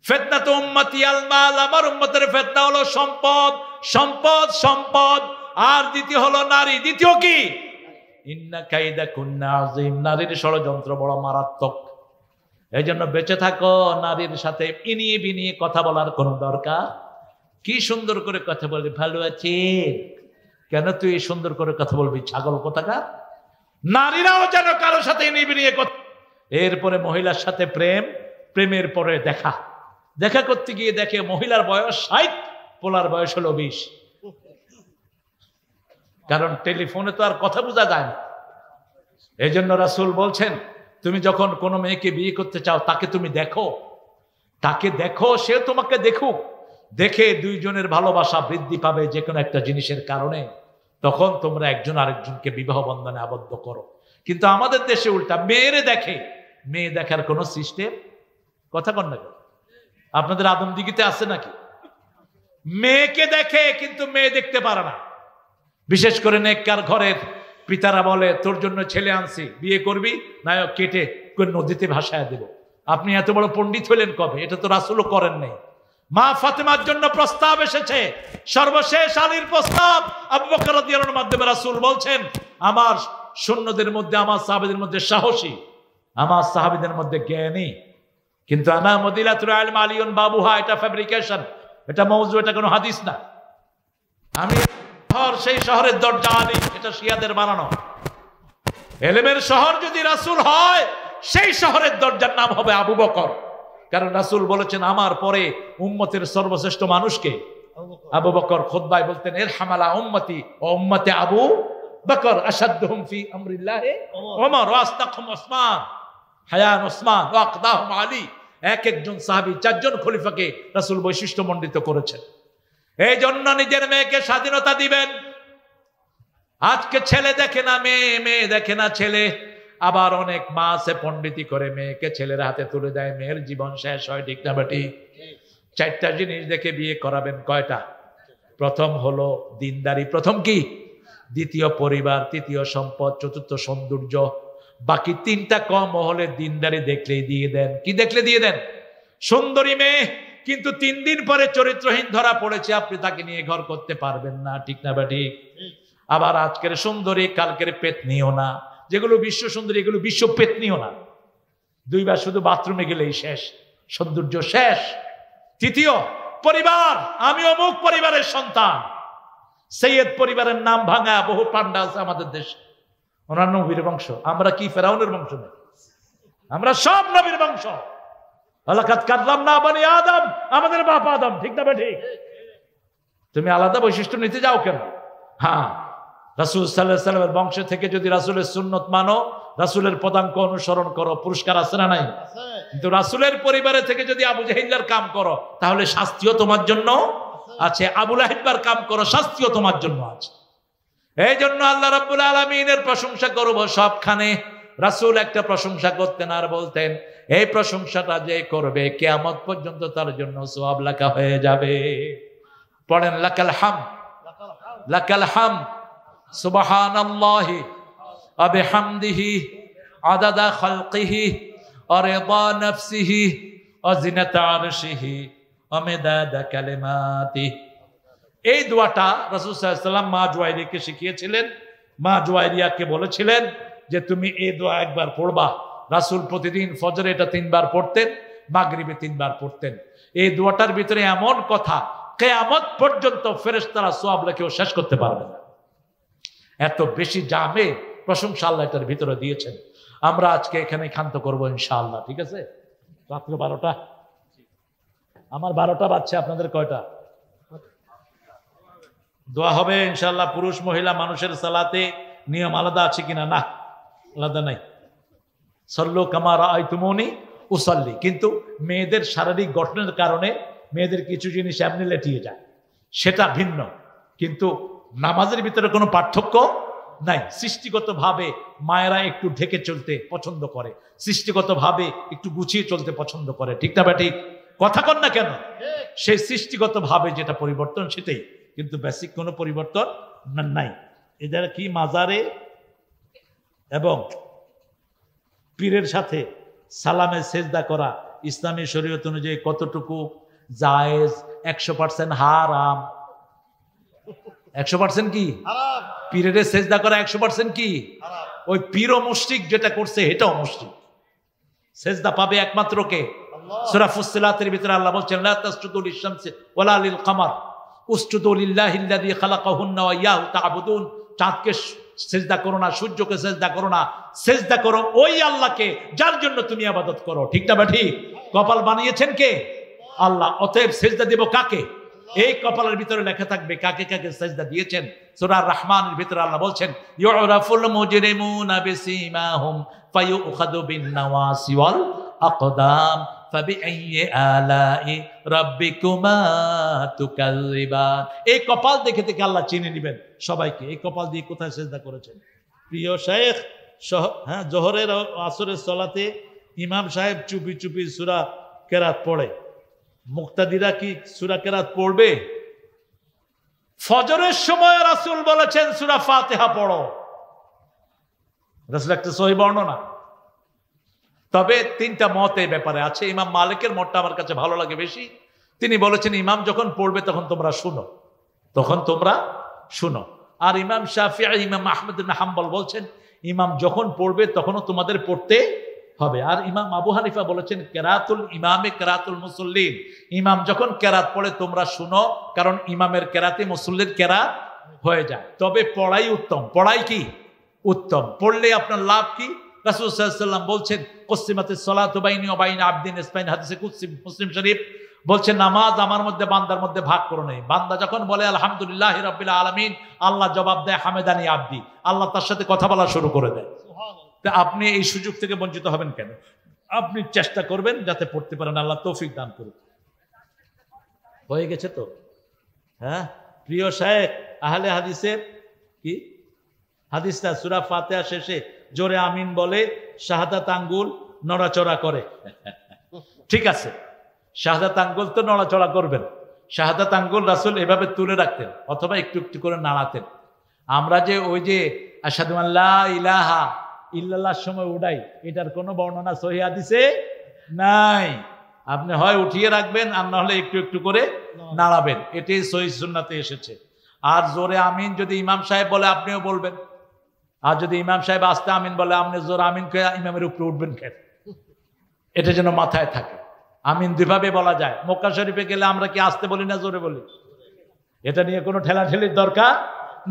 ফিতনাতু উম্মতি আল মাল, আমার উম্মতের ফিতনা হলো সম্পদ, সম্পদ, সম্পদ। আর দ্বিতীয় হলো নারী। দ্বিতীয় কি? ইন্না কাইদা কুন্না আযীম, নারীর ষড়যন্ত্র বড় মারাত্মক। এই জন্য বেঁচে থাকো। নারীর সাথে ইনিয়ে বিনিয়ে কথা বলার কোনো দরকার? কি সুন্দর করে কথা বলবি, ভালো আছে কেন? তুই সুন্দর করে কথা বলবি, ছাগল কোথাকার। নারীরাও যেন কারো সাথে ইনিয়ে বিনিয়ে কথা। এরপরে মহিলার সাথে প্রেম, প্রেমের পরে দেখা, দেখা করতে গিয়ে দেখে মহিলার বয়স 60, পোলার বয়স হলো 20। কারণ টেলিফোনে তো আর কথা বোঝা যায় না। এই জন্য রাসূল বলছেন তুমি যখন কোনো মেয়েকে বিয়ে করতে চাও তাকে তুমি দেখো, তাকে দেখো, সে তোমাকে দেখুক। দেখে দুইজনের ভালোবাসা বৃদ্ধি পাবে যে কোনো একটা জিনিসের কারণে। তখন তোমরা একজন আরেকজনকে বিবাহ বন্ধনে আবদ্ধ করো। কিন্তু আমাদের দেশে উল্টা, মেয়েরে দেখে, মেয়ে দেখার কোনো সিস্টেম কথা কন না। আপনাদের আদমদিঘিতে আছে নাকি? মেয়েকে দেখে কিন্তু মেয়ে দেখতে পারে না। বিশেষ করে নেককার ঘরের পিতারা বলে তোর জন্য ছেলে আনছি, বিয়ে করবি, নায়ক কেটে নদীতে ভাসায় দেব। আপনি এত বড় পণ্ডিত হলেন কবে? এটা তো রাসূলও করেন নাই। মা ফাতেমার জন্য প্রস্তাব এসেছে, সর্বশেষ আলীর প্রস্তাব। আবু বকর রাদিয়াল্লাহু আনহুর মাধ্যমে রাসূল বলছেন আমার সৈন্যদের মধ্যে, আমার সাহাবীদের মধ্যে সাহসী, আমার সাহাবীদের মধ্যে জ্ঞানী। কিন্তু আনা মদিনাতুল ইলম আলিয়ুন বাবুহা, এটা ফ্যাব্রিকেশন, এটা মওযু, এটা কোনো হাদিস না। আমি সেই শহরের দরজা আলী, এটা শিয়াদের বানানো। এলেমের শহর যদি রাসূল হয়, সেই শহরের দরজার নাম হবে আবু বকর। কারণ রাসূল বলেছেন আমার পরে উম্মতের সর্বশ্রেষ্ঠ মানুষকে আবু বকর। খুতবায় বলতেন ইরহামালা উম্মতি ও উম্মতে আবু বকর আশাদ্দুহুম ফি আমরিল্লাহ ওমর ওয়া আসতাকহুম ওসমান হায়ান ওসমান ওয়া আকদাহুম আলী। এক একজন সাহাবী, চারজন খলিফাকে রাসূল বৈশিষ্ট্যমণ্ডিত করেছেন। এই জন্য নিজের মেয়েকে স্বাধীনতা দিবেন। আজকে ছেলে দেখে না মেয়ে, মেয়ে দেখে না ছেলে। আবার অনেক মা আছে পণ্ডিতি করে মেয়েকে ছেলের হাতে তুলে দেয়, মেয়ের জীবন শেষ হয়। ঠিক না বেটি? চারটা জিনিস দেখে বিয়ে করাবেন। কয়টা? প্রথম হলো দিনদারি, প্রথম কি? দ্বিতীয় পরিবার, তৃতীয় সম্পদ, চতুর্থ সৌন্দর্য। বাকি তিনটা কম হলে দিনদারি দেখলেই দিয়ে দেন। কি দেখলে দিয়ে দেন? সুন্দরী মেয়ে কিন্তু 3 দিন পরে চরিত্রহীন ধরা পড়েছে, আপনি তাকে নিয়ে ঘর করতে পারবেন না। ঠিক না বেটি? আবার আজকের সুন্দরী কালকের পেতনিও না। যেগুলো বিশ্ব সুন্দরী এগুলো বিশ্ব পেতনিও না। 2 বার শুধু বাথরুমে গেলেই শেষ, সৌন্দর্য শেষ। তৃতীয় পরিবার, আমি অমুক পরিবারের সন্তান। সৈয়দ পরিবারের নাম ভাঙা বহু পান্ডা আছে আমাদের দেশে, ওনার নবীর বংশ। আমরা কি ফেরাউনের বংশ না? আমরা সব নবীর বংশ। ওয়ালাকাদ কাররামনা বনি আদম, আমাদের বাপ আদম। ঠিক না বেঠিক? তুমি আলাদা বৈশিষ্ট্য নিতে যাও কেন? হ্যাঁ, রাসূল সাল্লাল্লাহু আলাইহি ওয়াসাল্লামের বংশ থেকে যদি রাসূলের সুন্নত মানো, রাসূলের পদাঙ্ক অনুসরণ করো, পুরস্কার আছে না নাই? কিন্তু রাসূলের পরিবারে থেকে যদি আবু জাহিলের কাম করো, তাহলে শাস্তিও তোমার জন্য আছে। আবু লাহাবের কাম করো, শাস্তিও তোমার জন্য আছে। এই জন্য আল্লাহ রাব্বুল আলামিনের প্রশংসা করব সবখানে। রাসূল একটা প্রশংসা করতেন আর বলতেন, এই প্রশংসাটা যে করবে কিয়ামত পর্যন্ত তার জন্য সওয়াব লেখা হয়ে যাবে। পড়েন লাকাল হামদ, লাকাল হামদ সুবহানাল্লাহি ওয়া বিহামদিহি আদাদা খালকিহি ওয়া রিদা নাফসিহি ওয়া জিনাতা আরশিহি ওয়া মিদাদা কালিমাতিহি। এই দোয়াটা রাসূল সাল্লাল্লাহু আলাইহি ওয়াসাল্লাম মা জুয়াইরিয়াকে শিখিয়েছিলেন। মা জুয়াইরিয়াকে বলেছিলেন যে তুমি এই দোয়া একবার পড়বা। রাসূল প্রতিদিন ফজরে এটা 3 বার পড়তেন, মাগরিবে 3 বার পড়তেন। এই দোয়াটার ভিতরে এমন কথা, কিয়ামত পর্যন্ত ফেরেশতারা সওয়াব লেখেও শেষ করতে পারবে না। এত বেশি জামে প্রশংসা আল্লাহ এটার ভিতরে দিয়েছেন। আমরা আজকে এখানে ক্ষান্ত করবো ইনশাআল্লাহ। ঠিক আছে? রাত্র 12টা, আমার 12টা বাজছে, আপনাদের কয়টা? দোয়া হবে ইনশাআল্লাহ। পুরুষ মহিলা মানুষের সালাতে নিয়ম আলাদা আছে কিনা? না, আলাদা নাই। সল্লু কামা রাআইতুমুনি উসাল্লি। কিন্তু মেয়েদের শারীরিক গঠনের কারণে মেয়েদের কিছু জিনিস এমনি লেটিয়ে যায়, সেটা ভিন্ন। কিন্তু নামাজের ভিতরে কোনো পার্থক্য নাই। সৃষ্টিগতভাবে মায়েরা একটু ঢেকে চলতে পছন্দ করে, সৃষ্টিগতভাবে একটু গুছিয়ে চলতে পছন্দ করে। ঠিক না ঠিক? কথা কন না কেন? সেই সৃষ্টিগতভাবে যেটা পরিবর্তন সেটাই, কিন্তু বেসিক কোনো পরিবর্তন নাই। এদের কি মাজারে এবং পীরের সাথে সালামে সেজদা করা ইসলামী শরীয়ত অনুযায়ী কতটুকু জায়েজ? 100% হারাম। 100% কি? পীরের সেজদা করা 100% কি? ওই পীর ও মুশরিক যেটা করছে এটাও মুশরিক। সেজদা পাবে একমাত্র কে? সূরা ফুসসিলাতের ভিতরে আল্লাহ বলছেন, লা তাসজুদু লিশ-শামসি ওয়ালা লিল-কামার উসজুদু লিল্লাহিল্লাযী খালাকাহুন্না ওয়া ইয়াহু তা'বুদুন। চাঁদকে সেজদা করো না, সূর্যকে সেজদা করো না, সেজদা করো ওই আল্লাহকে যার জন্য তুমি ইবাদত করো। ঠিক না ঠিক? কপাল বানিয়েছেন কে? আল্লাহ। অতএব সেজদা দেব কাকে? এই কপালের ভিতরে লেখা থাকবে কাকে কাকে সেজদা দিয়েছেন। সূরা রহমানের ভিতরে আল্লাহ বলছেন, ইউরাফুল মুজরিমুনা বিসীমাহুম ফায়ুখাযু বিন-নাওয়াসি ওয়াল আকদাম ফাবিআইয়ি আলাই রাব্বিকুমা তুকাযযিবান। এই কপাল দেখে দেখে আল্লাহ চিনে নেবেন সবাইকে। এই কপাল দিয়ে কোথায় সেজদা করেছেন? প্রিয় শাইখ, হ্যাঁ, জোহরের আসরের সালাতে ইমাম সাহেব চুপি চুপি সূরা কেরাত পড়ে, মুক্তাদিরা কি সূরা কেরাত পড়বে? ফজরের সময় রাসূল বলেছেন সূরা ফাতিহা পড়ো। রাসূল একটা সহিহ বর্ণনা। তবে 3টা মত এই ব্যাপারে আছে। ইমাম মালিকের মতটা আমার কাছে ভালো লাগে বেশি। তিনি বলেছেন ইমাম যখন পড়বে তখন তোমরা শুনো, তখন তোমরা শুনো। আর ইমাম শাফিঈ, ইমাম আহমদ ইবনে হাম্বল বলছেন ইমাম যখন পড়বে তখনও তোমাদের পড়তে হবে। আর ইমাম আবু হানিফা বলেছেন কেরাতুল ইমামে কেরাতুল মুসল্লিন। ইমাম যখন কেরাত পড়ে তোমরা শুনো, কারণ ইমামের কেরাতে মুসল্লির কেরাত হয়ে যায়। তবে পড়াই উত্তম। পড়াই কি? উত্তম। পড়লে আপনার লাভ কি? রাসূল সাল্লাল্লাহু আলাইহি ওয়াসাল্লাম বলছেন, কুসিমাতিস সালাতু বাইনি ওয়া বাইনা আবদিন ইসমাইন, হাদিসে কুদসি মুসলিম শরীফ। বলছে নামাজ আমার মধ্যে বান্দার মধ্যে ভাগ করে নেই। বান্দা যখন বলে আলহামদুলিল্লাহ রাব্বিল আলামিন, আল্লাহ জবাব দেয় হামেদানি আব্দি, আল্লাহ তার সাথে কথা বলা শুরু করে দেয়। তা আপনি এই সুযোগ থেকে বঞ্চিত হবেন কেন? আপনি চেষ্টা করবেন যাতে পড়তে পারেন, আল্লাহ তৌফিক দান করুন। হয়ে গেছে তো? হ্যাঁ প্রিয় শায়েখ আহলে হাদিসের কি হাদিসটা সূরা ফাতিহা শেষে জোরে আমিন বলে, শাহাদাত আঙ্গুল নড়াচড়া করে। ঠিক আছে, শাহাদাত আঙ্গুল তো নড়াচড়া করবেন। শাহাদাত আঙ্গুল রাসূল এভাবে তুলে রাখতেন অথবা একটু একটু করে নাড়াতেন। আমরা যে ওই যে আশহাদু আল্লা ইলাহা ইল্লাল্লাহর সময় উঠাই, এটার কোনো বর্ণনা সহিহ হাদিসে নাই। আপনি হয় উঠিয়ে রাখবেন আর না হলে একটু একটু করে নাড়াবেন, এটাই সহিহ সুন্নাতে এসেছে। আর জোরে আমিন যদি ইমাম সাহেব বলে আপনিও বলবেন, আর যদি ইমাম সাহেব আস্তে আমিন বলে আপনি জোরে আমিন কে ইমামের উপরে উঠবেন কেন? এটা যেন মাথায় থাকে। আমিন দুইভাবে বলা যায়। মক্কা শরীফে গেলে আমরা কি আস্তে বলি না জোরে বলি? এটা নিয়ে কোনো ঠেলাঠেলির দরকার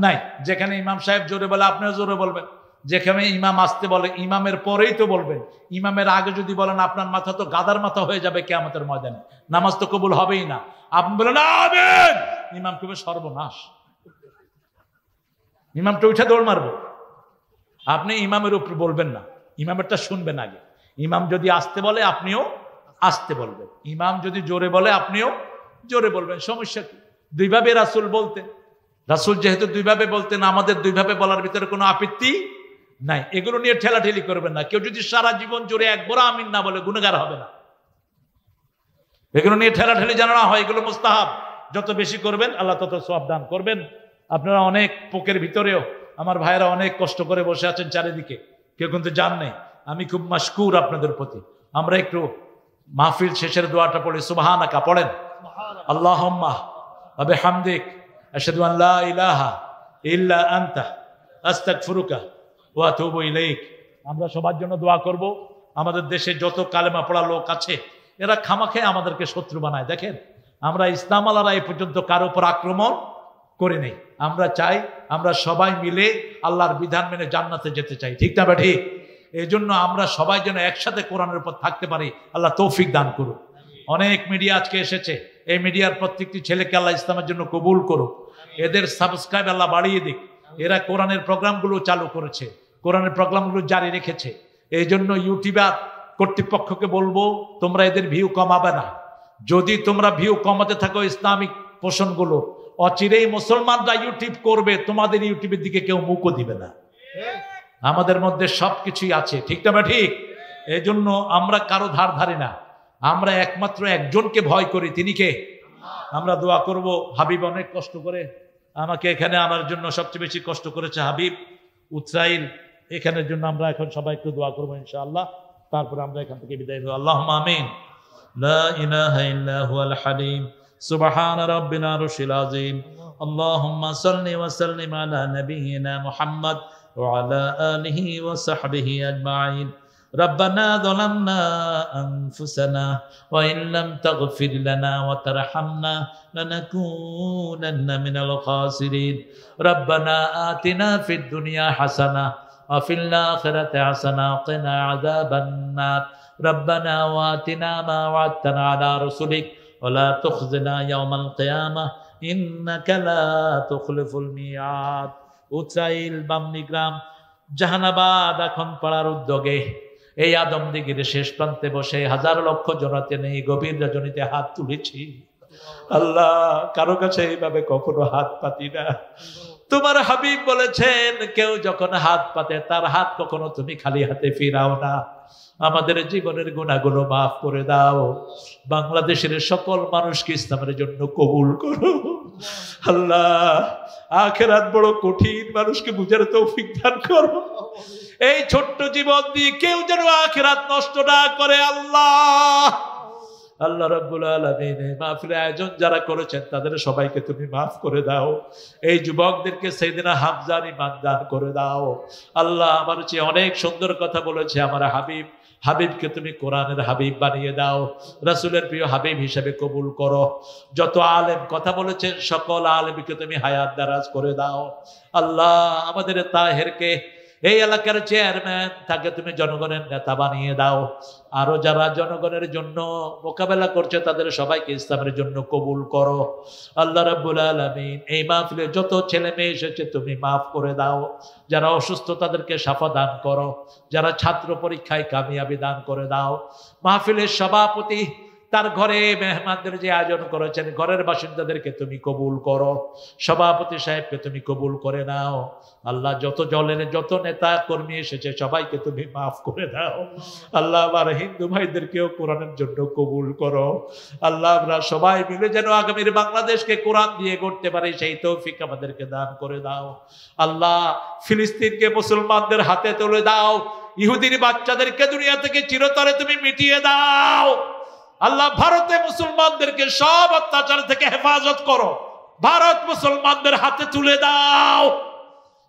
নাই। যেখানে ইমাম সাহেব জোরে বলে আপনিও জোরে বলবেন, যেখানে ইমাম আসতে বলে ইমামের পরেই তো বলবেন। ইমামের আগে যদি বলেন আপনার মাথা তো গাদার মাথা হয়ে যাবে কিয়ামতের ময়দানে, নামাজ তো কবুল হবেই না। আপনি বলেন আমিন, ইমাম কবে সর্বনাশ, ইমামটা উঠে দৌড় মারবো। আপনি ইমামের উপর বলবেন না, ইমামেরটা শুনবেন আগে। ইমাম যদি আসতে বলে আপনিও আসতে বলবেন, ইমাম যদি জোরে বলে আপনিও জোরে বলবেন। সমস্যা কি? দুইভাবে রাসূল বলতেন। রাসূল যেহেতু দুইভাবে বলতেন, আমাদের দুইভাবে বলার ভিতরে কোনো আপত্তি নাই। এগুলো নিয়ে ঠেলাঠেলি করবেন না। কেউ যদি সারা জীবন জোরে একবার আমিন না বলে গুনাহগার হবে না। এগুলো নিয়ে ঠেলাঠেলি যেন না হয়, এগুলো মুস্তাহাব। যত বেশি করবেন আল্লাহ তত সওয়াব দান করবেন। আপনারা অনেক পোকের ভিতরেও আমার ভাইয়েরা অনেক কষ্ট করে বসে আছেন চারিদিকে, কেউ কিন্তু জান নেই। আমি খুব মাশকুর আপনাদের প্রতি। আমরা একটু মাহফিল শেষের দোয়াটা পড়ি, সুবহানাকা পড়েন, আল্লাহুম্মা ওয়া বিহামদিক আশহাদু আন লা ইলাহা ইল্লা আনতা আস্তাগফিরুকা ওয়া আতুবু ইলাইক। আমরা সবার জন্য দোয়া করব। আমাদের দেশে যত কালেমা পড়া লোক আছে এরা খামাখে আমাদেরকে শত্রু বানায়। দেখেন, আমরা ইসলাম আলারা এই পর্যন্ত কারো উপর আক্রমণ করে নেই। আমরা চাই আমরা সবাই মিলে আল্লাহর বিধান মেনে জান্নাতে যেতে চাই, ঠিক না ঠিক? এই জন্য আমরা সবাই যেন একসাথে কোরআনের উপর থাকতে পারি, আল্লাহ তৌফিক দান করুক। অনেক মিডিয়া আজকে এসেছে, এই মিডিয়ার প্রত্যেকটি ছেলেকে আল্লাহ ইসলামের জন্য কবুল করুক, এদের সাবস্ক্রাইব আল্লাহ বাড়িয়ে দিক। এরা কোরআনের প্রোগ্রামগুলো চালু করেছে, কোরআনের প্রোগ্রামগুলো জারি রেখেছে। এই জন্য ইউটিউবার কর্তৃপক্ষকে বলবো তোমরা এদের ভিউ কমাবে না। যদি তোমরা ভিউ কমাতে থাকো ইসলামিক পোষণগুলো, অচিরেই মুসলমানরা ইউটিউব করবে, তোমাদের ইউটিউবের দিকে কেউ মুখও দিবে না। আমাদের মধ্যে সবকিছুই আছে, ঠিক না ঠিক? এই জন্য আমরা কারো ধার ধারি না, আমরা একমাত্র একজনকে ভয় করি, তিনি কে? আমরা দোয়া করব। হাবিব অনেক কষ্ট করে আমাকে এখানে আনার জন্য সবচেয়ে বেশি কষ্ট করেছে হাবিব উৎসাইল। এখানের জন্য আমরা এখন সবাই একটু দোয়া করবো ইনশাআল্লাহ, তারপরে আমরা এখান থেকে বিদায় নেব। আল্লাহুম্মা আমিন। লা ইলাহা ইল্লা হুয়াল হালিম সুবহান রাব্বিনা রশিল আযীম। আল্লাহুম্মা সাল্লি ওয়া সাল্লিম আলা নাবিয়িনা মুহাম্মদ ওয়া আলা আলিহি ওয়া সাহবিহি আজমাইন। ربنا ظلمنا أنفسنا وإن لم تغفر لنا وترحمنا لنكونن من الخاسرين. ربنا آتنا في الدنيا حسنة وفي الآخرة حسنة وقنا عذاب النار. ربنا وآتنا ما وعدتنا على رسلك ولا تخزنا يوم القيامة إنك لا تخلف الميعاد. উৎসাইল বামনিগ্রাম জাহানাবাদ এখন পাড়ার উদ্যোগে এই আদমদিগির শেষ প্রান্তে বসে হাজার লক্ষ জনাতে নেই গভীর রজনীতে হাত তুলেছি। আল্লাহ, কারো কাছে এইভাবে কখনো হাত পাতি না। তোমার হাবিব বলেছেন কেউ যখন হাত পাতে তার হাত কখনো তুমি খালি হাতে ফিরাও না। আমাদের জীবনের গুনাহগুলো মাফ করে দাও। বাংলাদেশের সকল মানুষকে ইসলামের জন্য কবুল করো। আল্লাহ, আখিরাত বড় কঠিন, মানুষকে বুঝার তৌফিক দান করো। এই ছোট্ট জীবন দিয়ে কেউ যেন আখিরাত নষ্ট না করে। আল্লাহ আল্লাহ রাব্বুল আলামিন এই মাহফিলের আয়োজন যারা করেছেন তাদের সবাইকে তুমি মাফ করে দাও। এই যুবকদেরকে সাইয়েদনা হামজার ঈমান দান করে দাও। আল্লাহ, আমার চেয়ে অনেক সুন্দর কথা বলেছে আমার হাবিব, হাবিবকে তুমি কোরআনের হাবিব বানিয়ে দাও, রাসূলের প্রিয় হাবিব হিসেবে কবুল করো। যত আলেম কথা বলেছেন সকল আলেমকে তুমি হায়াত দারাজ করে দাও। আল্লাহ, আমাদের তাহেরকে এই এলাকার চেয়ারম্যান, তাকে তুমি জনগণের নেতা বানিয়ে দাও। আরো যারা জনগণের জন্য মোকাবেলা করছে তাদের সবাইকে ইসলামের জন্য কবুল করো। আল্লাহ রাব্বুল আলামিন এই মাহফিলে যত ছেলে মেয়ে এসেছে তুমি মাফ করে দাও। যারা অসুস্থ তাদেরকে শাফা দান করো, যারা ছাত্র পরীক্ষায় কামিয়াবি দান করে দাও। মাহফিলের সভাপতি তার ঘরে মেহমানদের যে আয়োজন করেছেন, ঘরের বাসিন্দাদেরকে তুমি কবুল করো। সভাপতি সাহেবকে তুমি কবুল করে নাও। আল্লাহ যত দলের যত নেতা কর্মী এসেছে সবাইকে তুমি মাফ করে দাও। আল্লাহ আমার হিন্দু ভাইদেরকেও কোরআনের জন্য কবুল করো। আল্লাহ আমরা সবাই মিলে যেন আগামীর বাংলাদেশকে কোরআন দিয়ে গড়তে পারি সেই তৌফিক আমাদেরকে দান করে দাও। আল্লাহ ফিলিস্তিনকে মুসলমানদের হাতে তুলে দাও। ইহুদির বাচ্চাদেরকে দুনিয়া থেকে চিরতরে তুমি মিটিয়ে দাও। আল্লাহ ভারতে মুসলমানদেরকে সব অত্যাচার থেকে হেফাজত করো। ভারত মুসলমানদের হাতে তুলে দাও।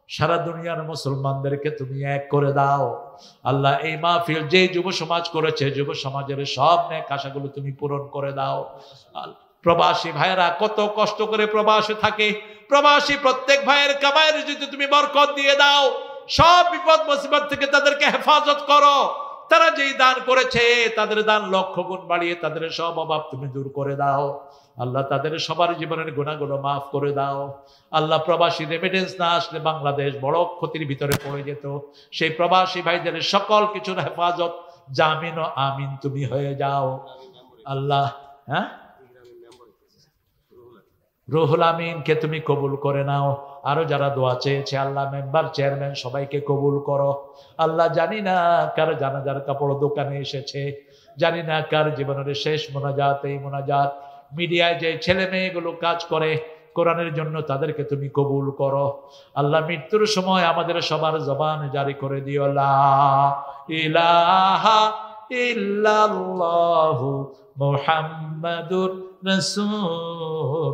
সারা দুনিয়ার মুসলমানদেরকে তুমি এক করে দাও। আল্লাহ এই মাহফিল যে যুব সমাজ করেছে, যুব সমাজের সব নেক আশাগুলো তুমি পূরণ করে দাও। প্রবাসী ভাইয়েরা কত কষ্ট করে প্রবাসে থাকে, প্রবাসী প্রত্যেক ভাইয়ের কামাইয়ের যদি তুমি বরকত দিয়ে দাও। সব বিপদ মুসিবত থেকে তাদেরকে হেফাজত করো। তারা যেই দান করেছে তাদের দান লক্ষ গুণ বাড়িয়ে তাদের সব অভাব তুমি দূর করে দাও। আল্লাহ তাদের সবার জীবনের গুনাহগুলো মাফ করে দাও। আল্লাহ প্রবাসী রেমিটেন্স না আসলে বাংলাদেশ বড় ক্ষতির ভিতরে পড়ে যেত। সেই প্রবাসী ভাইদের সকল কিছুর হেফাজত জামিন ও আমিন তুমি হয়ে যাও। আল্লাহ হ্যাঁ রুহুল আমিনকে তুমি কবুল করে নাও। আরো যারা দোয়া চেয়েছে আল্লাহ মেম্বার চেয়ারম্যান সবাইকে কবুল করো। আল্লাহ জানি না কার জানাজার কাপড় দোকানে এসেছে, জানি না কার জীবনের শেষ মোনাজাত এই মোনাজাত। মিডিয়ায় যে ছেলে মেয়েগুলো কাজ করে কোরআনের জন্য তাদেরকে তুমি কবুল করো। আল্লাহ মৃত্যুর সময় আমাদের সবার জবান জারি করে দিও লা ইলাহা ইল্লাল্লাহু মুহাম্মাদুর রাসূলুল্লাহ।